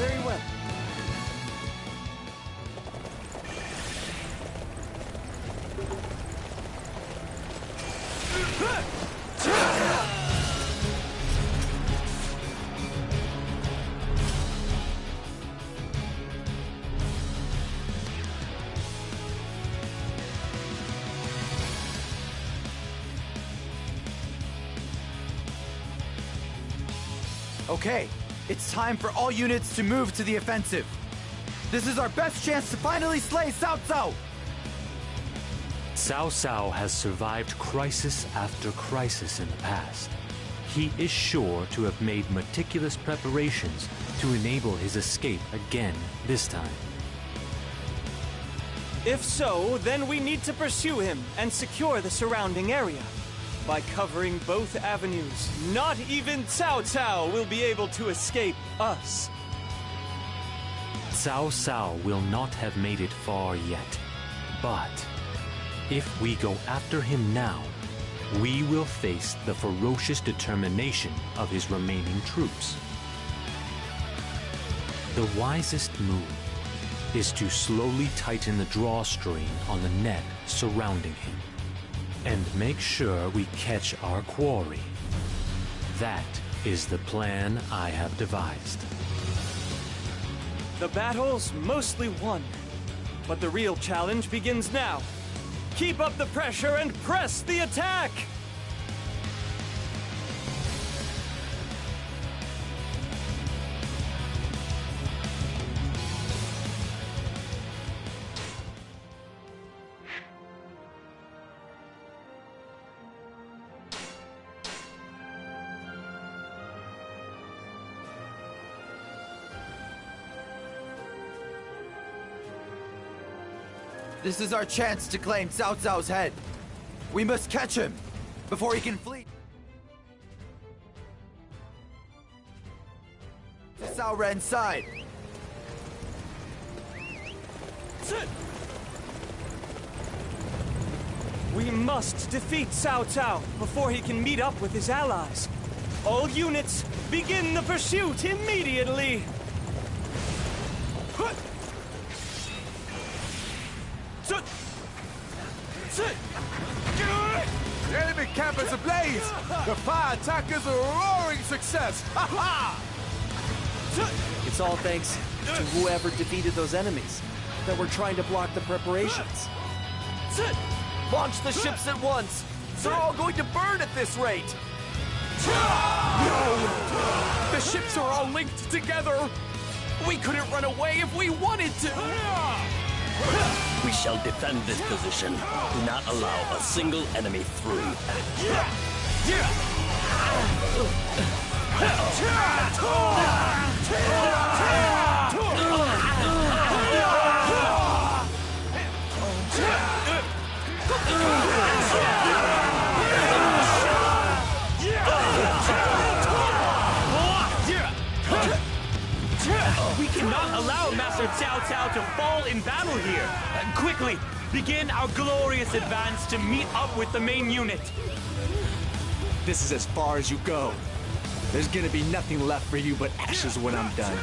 Very well. Okay, it's time for all units to move to the offensive. This is our best chance to finally slay Cao Cao! Cao Cao has survived crisis after crisis in the past. He is sure to have made meticulous preparations to enable his escape again this time. If so, then we need to pursue him and secure the surrounding area. By covering both avenues, not even Cao Cao will be able to escape us. Cao Cao will not have made it far yet. But if we go after him now, we will face the ferocious determination of his remaining troops. The wisest move is to slowly tighten the drawstring on the net surrounding him, and make sure we catch our quarry. That is the plan I have devised. The battle's mostly won, but the real challenge begins now. Keep up the pressure and press the attack! This is our chance to claim Cao Cao's head. We must catch him before he can flee to Cao Ren's side. We must defeat Cao Cao before he can meet up with his allies. All units, begin the pursuit immediately! The enemy camp is ablaze! The fire attack is a roaring success! Ha ha! It's all thanks to whoever defeated those enemies that were trying to block the preparations. Launch the ships at once! They're all going to burn at this rate! No! The ships are all linked together! We couldn't run away if we wanted to! We shall defend this position. Do not allow a single enemy through. We cannot allow Master Cao Cao to fall in battle here. Quickly, begin our glorious advance to meet up with the main unit. This is as far as you go. There's gonna be nothing left for you but ashes when I'm done.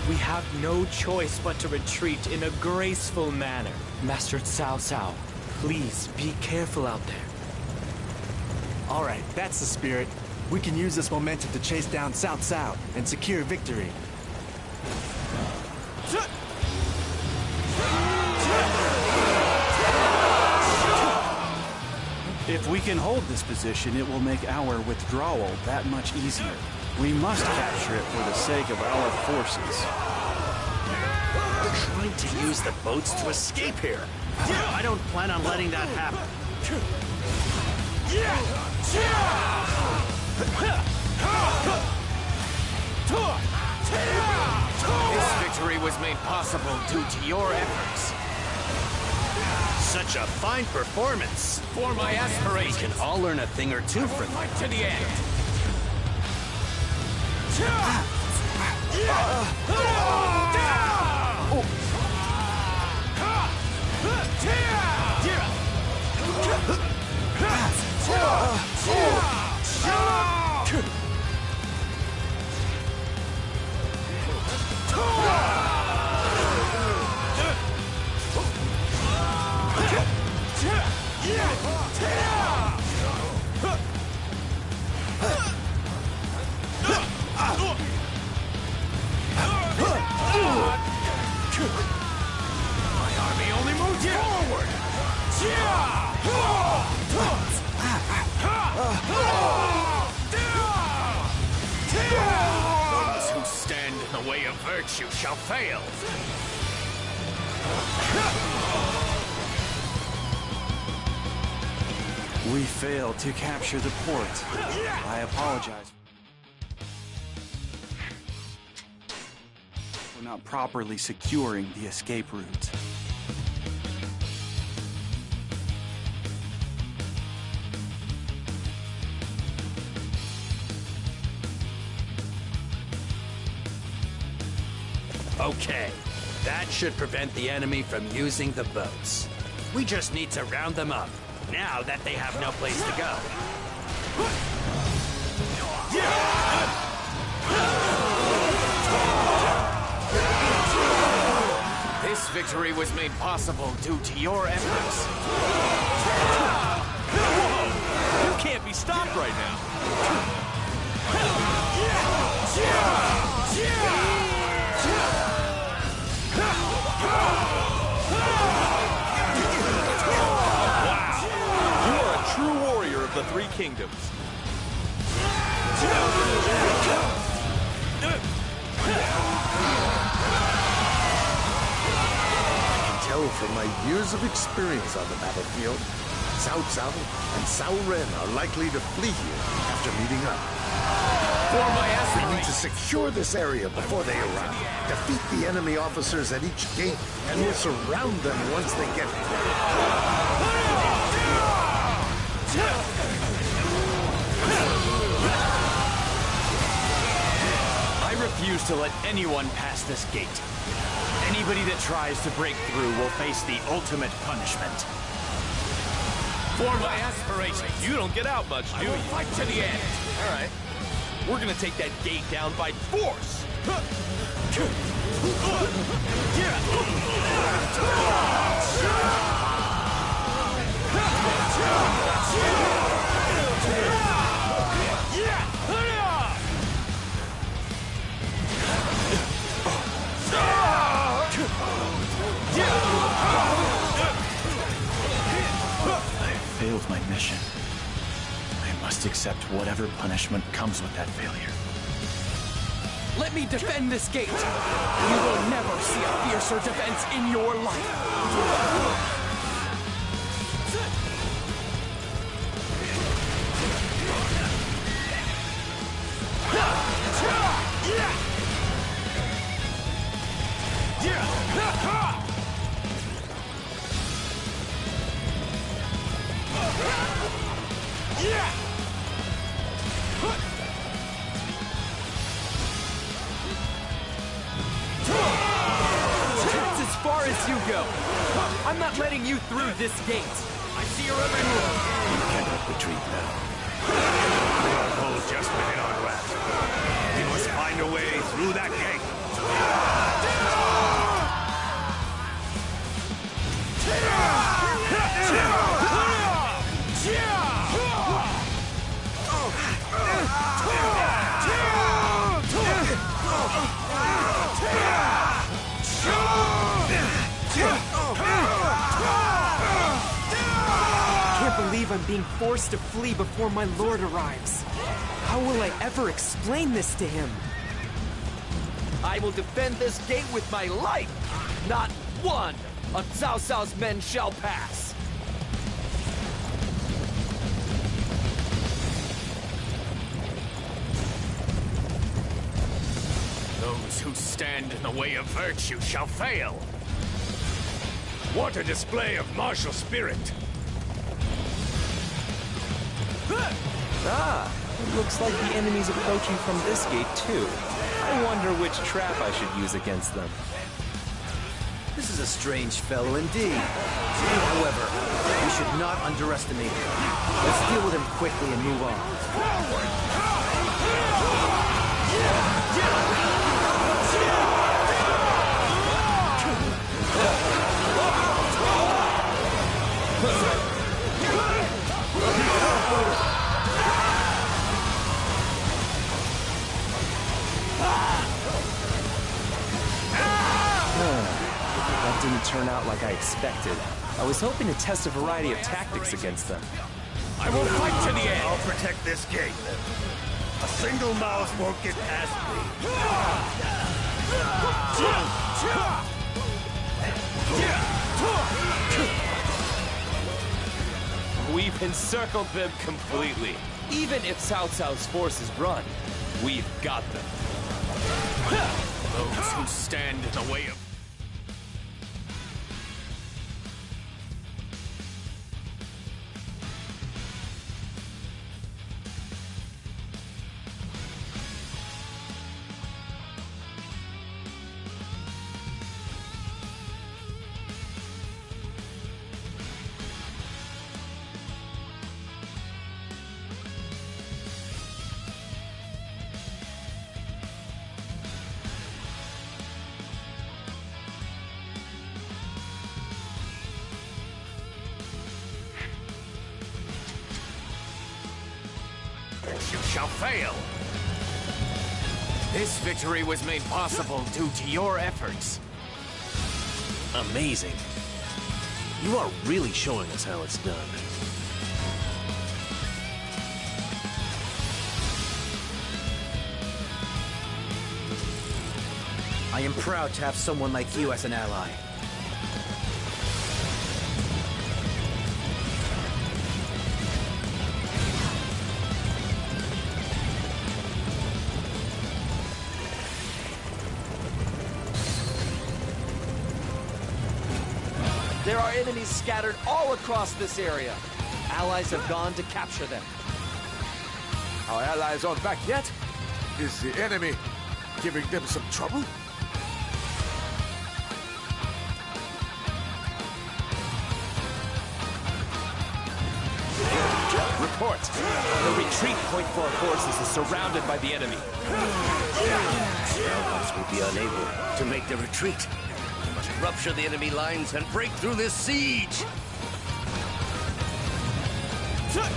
We have no choice but to retreat in a graceful manner. Master Cao Cao, please be careful out there. All right, that's the spirit. We can use this momentum to chase down Cao Cao and secure victory. If we can hold this position, it will make our withdrawal that much easier. We must capture it for the sake of our forces. We're trying to use the boats to escape here. I don't plan on letting that happen. This victory was made possible due to your efforts. Such Such a fine performance. For my aspirations. We can all learn a thing or two from Fight it. to the end. My army only moves forward! Those who stand in the way of virtue shall fail. We failed to capture the port. I apologize for not properly securing the escape route. Okay, that should prevent the enemy from using the boats. We just need to round them up, now that they have no place to go. This victory was made possible due to your efforts. Whoa! You can't be stopped right now. You are a true warrior of the Three Kingdoms. Tell from my years of experience on the battlefield, Cao Cao and Cao Ren are likely to flee here after meeting up. For my We need to secure this area before they arrive. Defeat the enemy officers at each gate, and we'll surround them once they get here. I refuse to let anyone pass this gate. Anybody that tries to break through will face the ultimate punishment. For my aspirations. You don't get out much, do I you? will fight to the end. All right. We're gonna take that gate down by force. I failed my mission. I must accept whatever punishment comes with that failure. Let me defend this gate. You will never see a fiercer defense in your life. That's as far as you go. I'm not letting you through this gate. I see your every move. You cannot retreat now. Our goal just within our grasp. We must find a way through that gate. I can't believe I'm being forced to flee before my lord arrives. How will I ever explain this to him? I will defend this gate with my life. Not one of Cao Cao's men shall pass. Those who stand in the way of virtue shall fail. What a display of martial spirit! Ah, it looks like the enemy's approaching from this gate too. I wonder which trap I should use against them. This is a strange fellow indeed. However, we should not underestimate him. Let's deal with him quickly and move on. That didn't turn out like I expected. I was hoping to test a variety of tactics against them. I will fight to the end! I'll protect this gate. A single mouse won't get past me. We've encircled them completely. Even if Cao Cao's forces run, we've got them. Those who stand in the way of... You shall fail! This victory was made possible due to your efforts. Amazing. You are really showing us how it's done. I am proud to have someone like you as an ally. There are enemies scattered all across this area. Allies have gone to capture them. Our allies aren't back yet? Is the enemy giving them some trouble? Report. The retreat point for our forces is surrounded by the enemy. Allies will be unable to make the retreat. We must rupture the enemy lines and break through this siege. Cao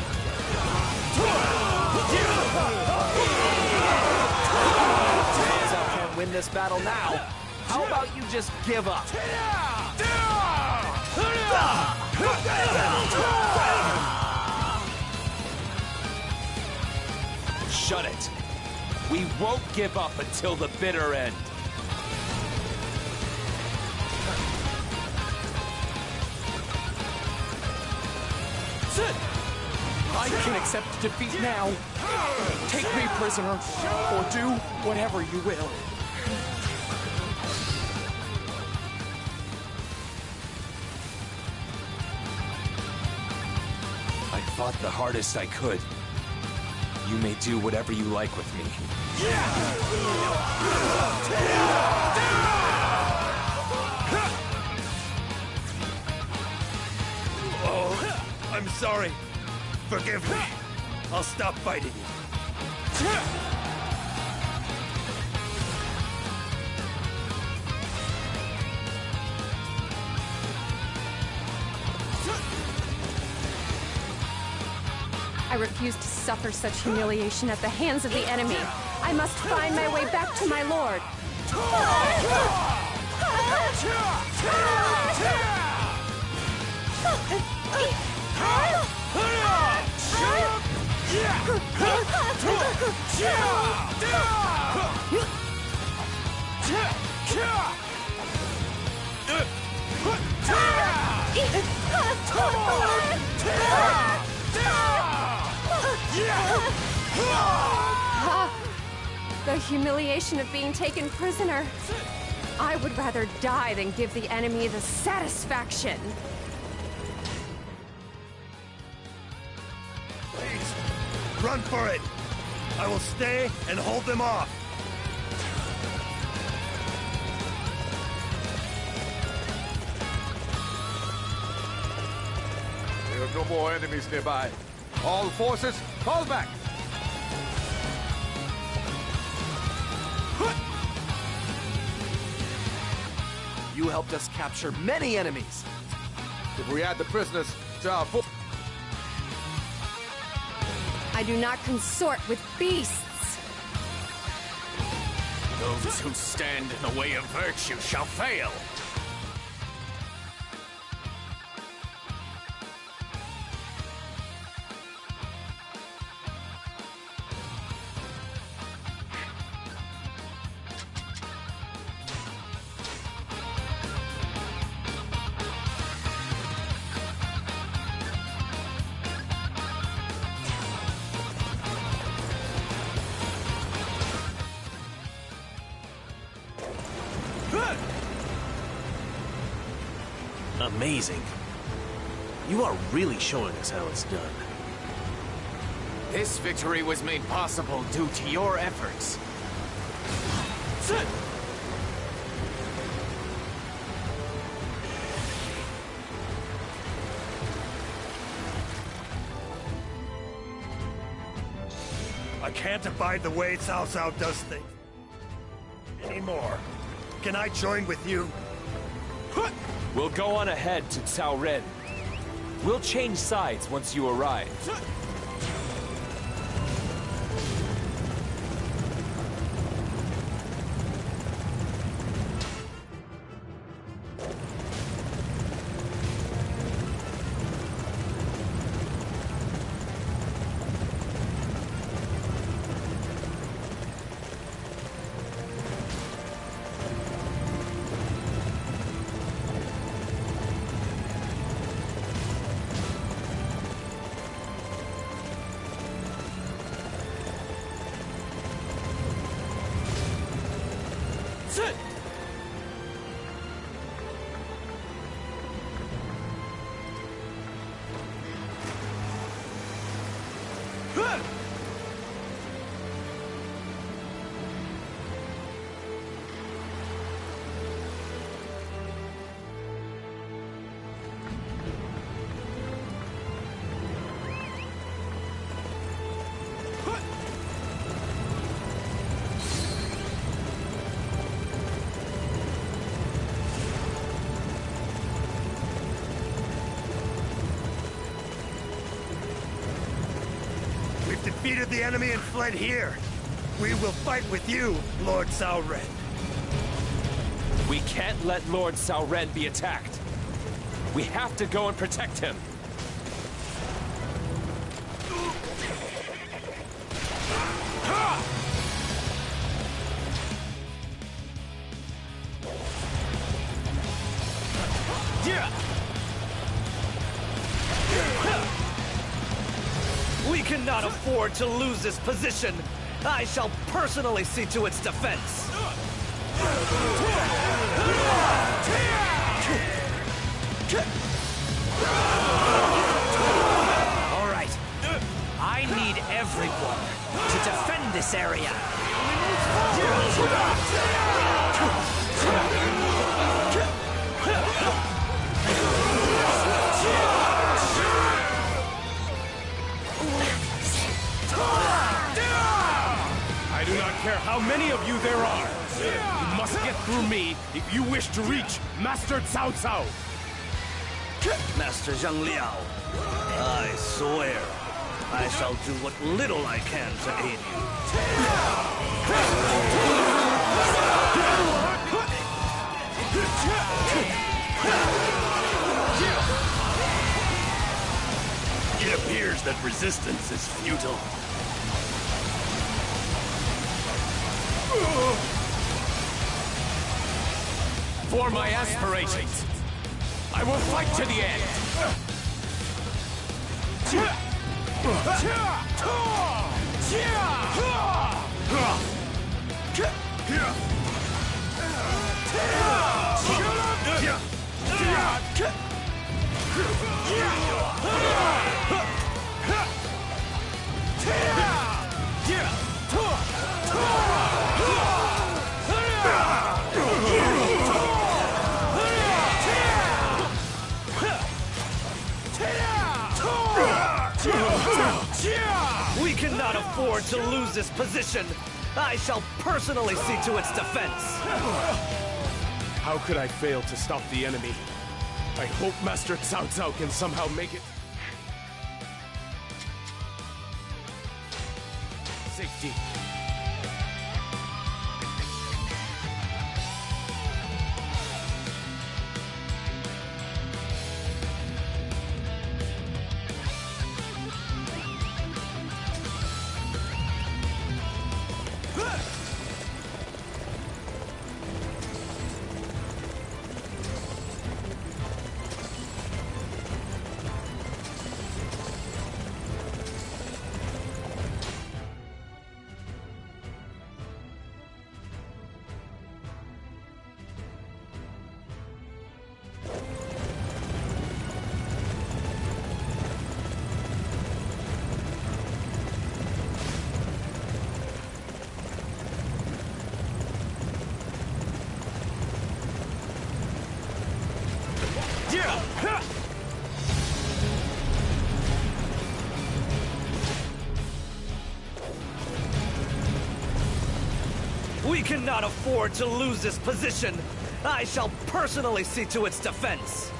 Cao can't win this battle now. How about you just give up? Shut it. We won't give up until the bitter end. I can accept defeat now. Take me prisoner, or do whatever you will. I fought the hardest I could. You may do whatever you like with me. Oh, I'm sorry. Forgive me. I'll stop fighting you. I refuse to suffer such humiliation at the hands of the enemy. I must find my way back to my lord. The humiliation of being taken prisoner. I would rather die than give the enemy the satisfaction. Please, run for it! I will stay and hold them off! There are no more enemies nearby. All forces, fall back! You helped us capture many enemies. If we add the prisoners to our force... I do not consort with beasts. Those who stand in the way of virtue shall fail. Amazing. You are really showing us how it's done. This victory was made possible due to your efforts. I can't abide the way Cao Cao does things anymore. Can I join with you? We'll go on ahead to Cao Ren. We'll change sides once you arrive. We've defeated the enemy and fled here. We will fight with you, Lord Cao Ren. We can't let Lord Cao Ren be attacked. We have to go and protect him. We cannot afford to lose this position. I shall personally see to its defense. All right. I need everyone to defend this area. I do not care how many of you there are. You must get through me if you wish to reach Master Cao Cao. Master Zhang Liao, I swear I shall do what little I can to aid It appears that resistance is futile. For my aspirations, I will fight to the end. We cannot afford to lose this position. I shall personally see to its defense. How could I fail to stop the enemy? I hope Master Cao Cao can somehow make it. Safety. We cannot afford to lose this position. I shall personally see to its defense.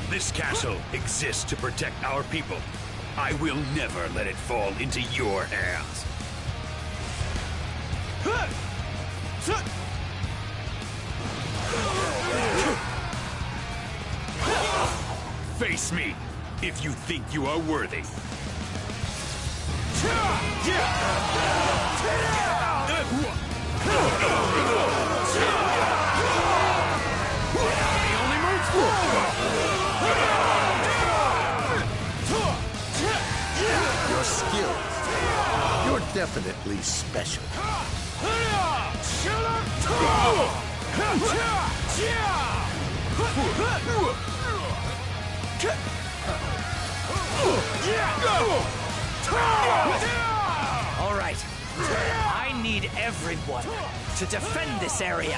This castle exists to protect our people. I will never let it fall into your hands. Face me, if you think you are worthy. Your skills. You're definitely special. All right. I need everyone to defend this area.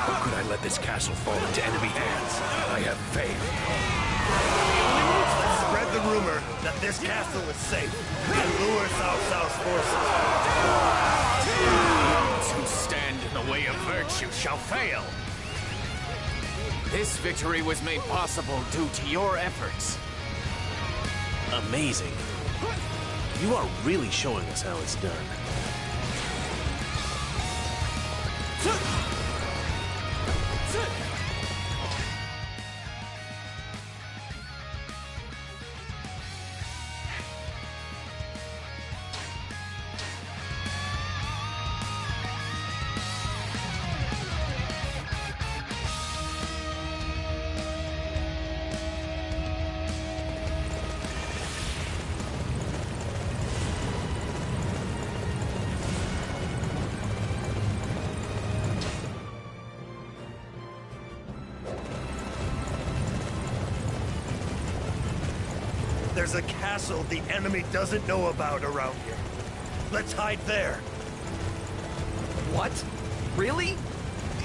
How could I let this castle fall into enemy hands? I have failed. Let's spread the rumor that this castle is safe and lure Cao Cao's forces. Those who stand in the way of virtue shall fail. This victory was made possible due to your efforts. Amazing. You are really showing us how it's done. There's a castle the enemy doesn't know about around here. Let's hide there. What? Really?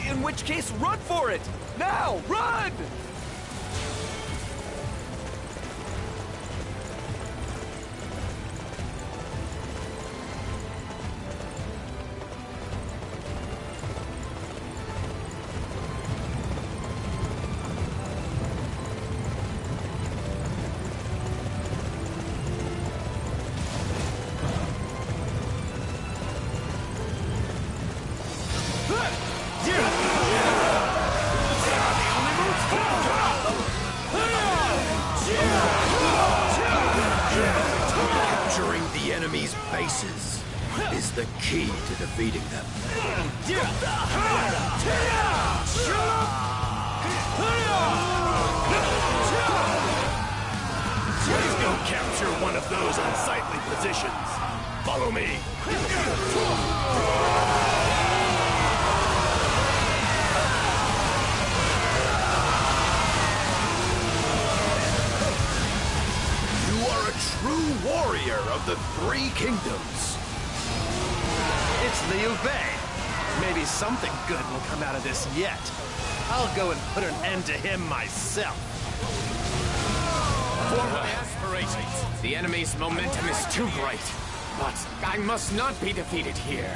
In which case, run for it! Now, run! bases is the key to defeating them. Let's go capture one of those unsightly positions. Follow me. You are a true warrior of the Three Kingdoms. It's Liu Bei. Maybe something good will come out of this yet. I'll go and put an end to him myself. For my aspirations, the enemy's momentum is too great. But I must not be defeated here.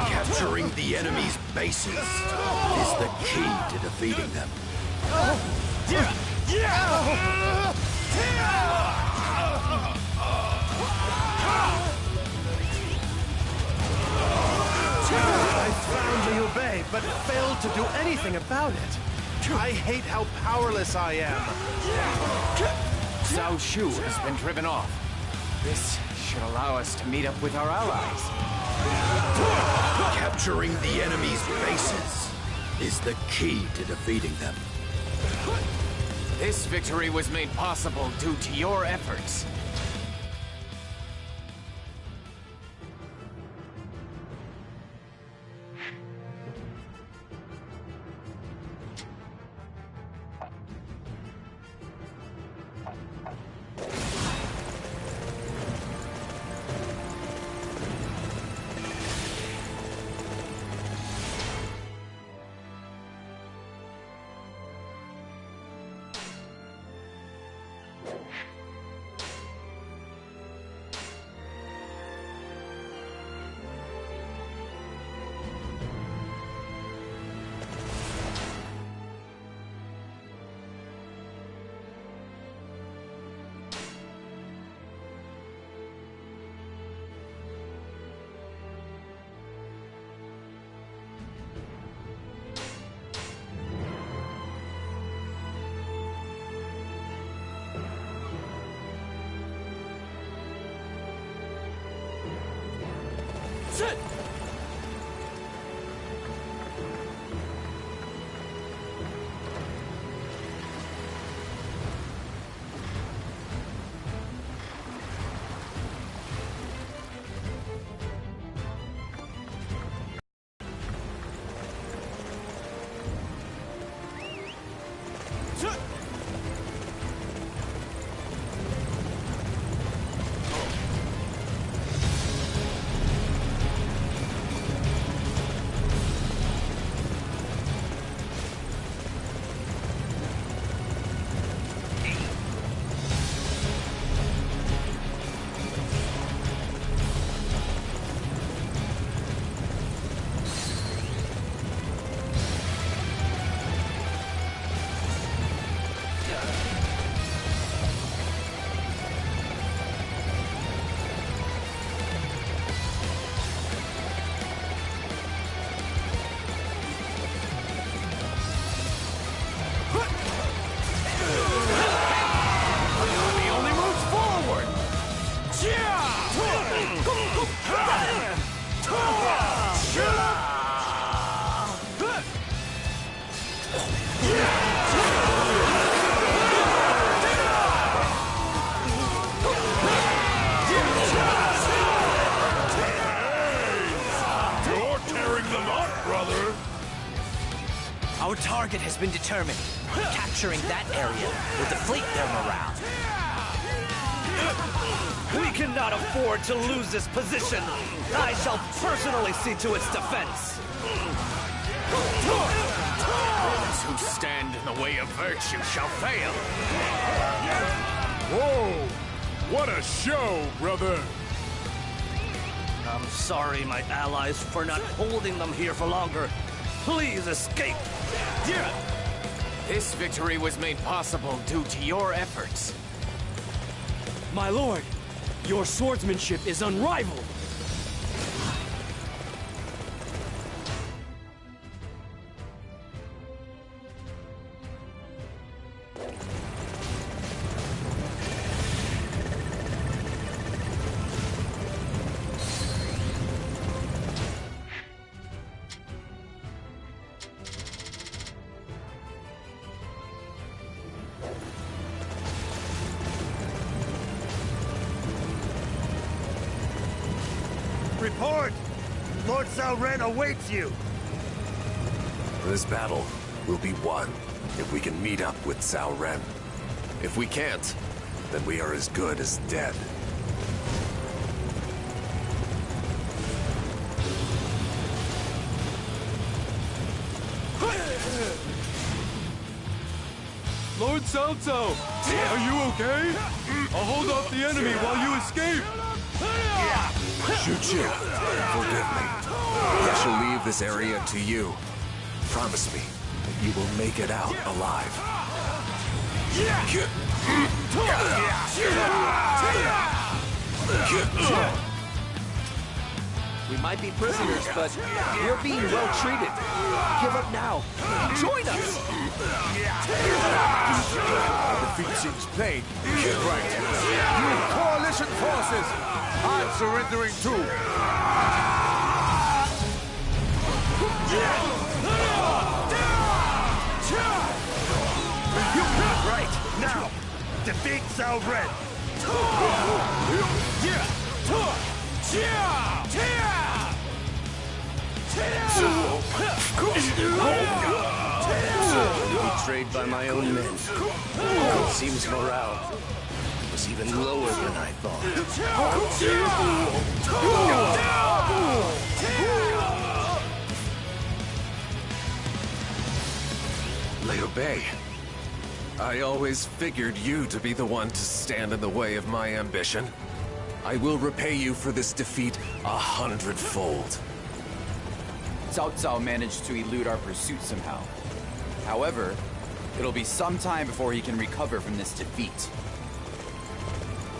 Capturing the enemy's bases is the key to defeating them. I found Liu Bei, but failed to do anything about it. I hate how powerless I am. Cao Shu has been driven off. This should allow us to meet up with our allies. Capturing the enemy's bases is the key to defeating them. This victory was made possible due to your efforts. Sit! Our target has been determined. Capturing that area will deflate their morale. We cannot afford to lose this position. I shall personally see to its defense. Those who stand in the way of virtue shall fail. Whoa! What a show, brother! I'm sorry, my allies, for not holding them here for longer. Please escape. This victory was made possible due to your efforts. My lord, your swordsmanship is unrivaled. Report! Lord Cao Ren awaits you! This battle will be won if we can meet up with Cao Ren. If we can't, then we are as good as dead. Lord Cao Cao, are you okay? I'll hold off the enemy while you escape. Xu Chu, forgive me. I shall leave this area to you. Promise me that you will make it out alive. We might be prisoners, but we're being well treated. Give up now. Join us! The defeat seems plain. Right. You coalition forces! I'm surrendering too! Right, now! Defeat Cao Ren! Betrayed by my own men. It seems morale was even lower than I thought. Liu Bei, I always figured you to be the one to stand in the way of my ambition. I will repay you for this defeat 100-fold. Cao Cao managed to elude our pursuit somehow. However, it'll be some time before he can recover from this defeat.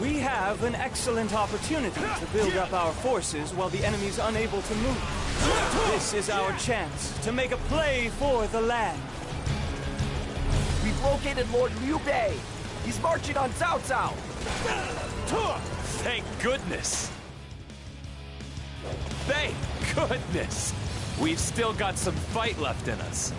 We have an excellent opportunity to build up our forces while the enemy's unable to move. This is our chance to make a play for the land. We've located Lord Liu Bei. He's marching on Cao Cao. Thank goodness. Thank goodness. We've still got some fight left in us.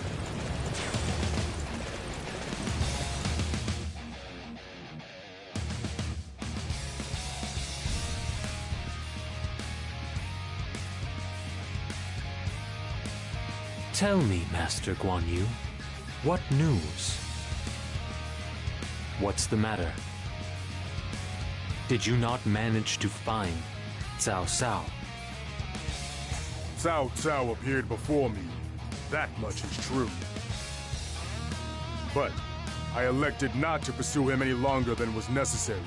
Tell me, Master Guan Yu, what news? What's the matter? Did you not manage to find Cao Cao? Cao Cao appeared before me. That much is true. But I elected not to pursue him any longer than was necessary,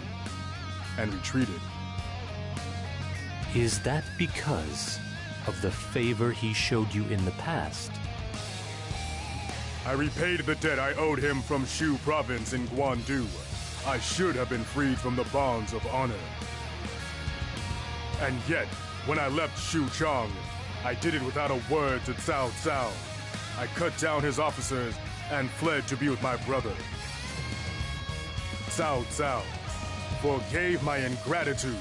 and retreated. Is that because of the favor he showed you in the past? I repaid the debt I owed him from Shu Province in Guandu. I should have been freed from the bonds of honor. And yet, when I left Shu Chong, I did it without a word to Cao Cao. I cut down his officers and fled to be with my brother. Cao Cao forgave my ingratitude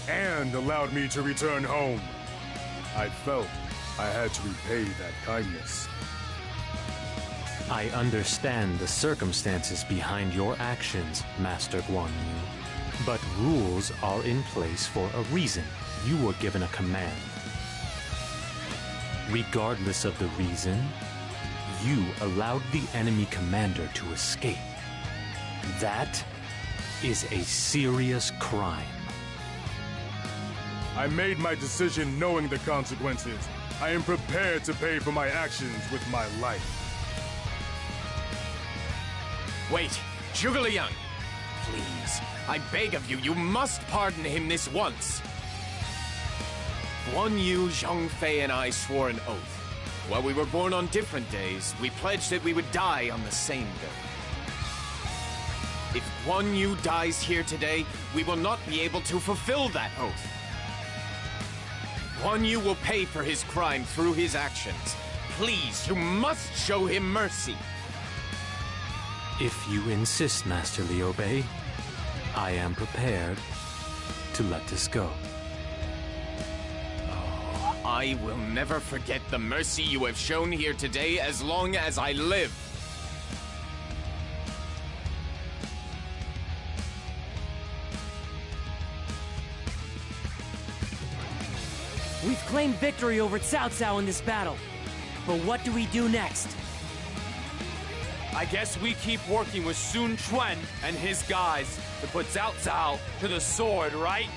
and allowed me to return home. I felt I had to repay that kindness. I understand the circumstances behind your actions, Master Guan Yu. But rules are in place for a reason. You were given a command. Regardless of the reason, you allowed the enemy commander to escape. That is a serious crime. I made my decision knowing the consequences. I am prepared to pay for my actions with my life. Wait, Zhuge Liang! Please, I beg of you, you must pardon him this once. Guan Yu, Zhang Fei, and I swore an oath. While we were born on different days, we pledged that we would die on the same day. If Guan Yu dies here today, we will not be able to fulfill that oath. Guan Yu will pay for his crime through his actions. Please, you must show him mercy. If you insist, Master Liu Bei, I am prepared to let this go. Oh, I will never forget the mercy you have shown here today as long as I live. We've claimed victory over Cao Cao in this battle. But what do we do next? I guess we keep working with Sun Quan and his guys to put Cao Cao to the sword, right?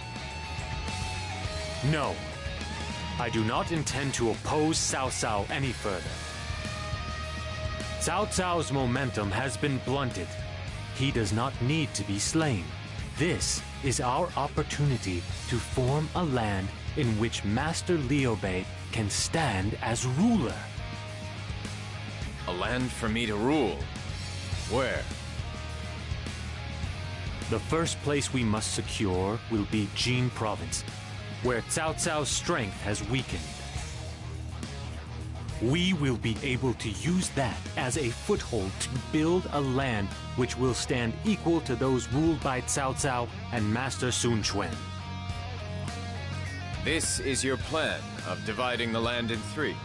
No. I do not intend to oppose Cao Cao any further. Cao Cao's momentum has been blunted. He does not need to be slain. This is our opportunity to form a land in which Master Liu Bei can stand as ruler. A land for me to rule? Where? The first place we must secure will be Jin Province, where Cao Cao's strength has weakened. We will be able to use that as a foothold to build a land which will stand equal to those ruled by Cao Cao and Master Sun Quan. This is your plan of dividing the land in three.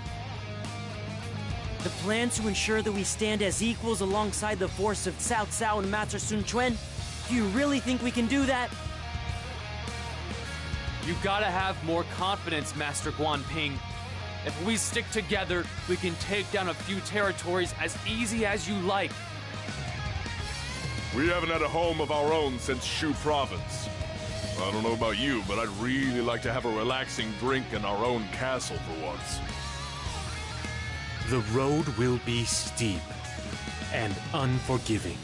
The plan to ensure that we stand as equals alongside the force of Cao Cao and Master Sun Quan? Do you really think we can do that? You gotta have more confidence, Master Guan Ping. If we stick together, we can take down a few territories as easy as you like. We haven't had a home of our own since Shu Province. I don't know about you, but I'd really like to have a relaxing drink in our own castle for once. The road will be steep and unforgiving.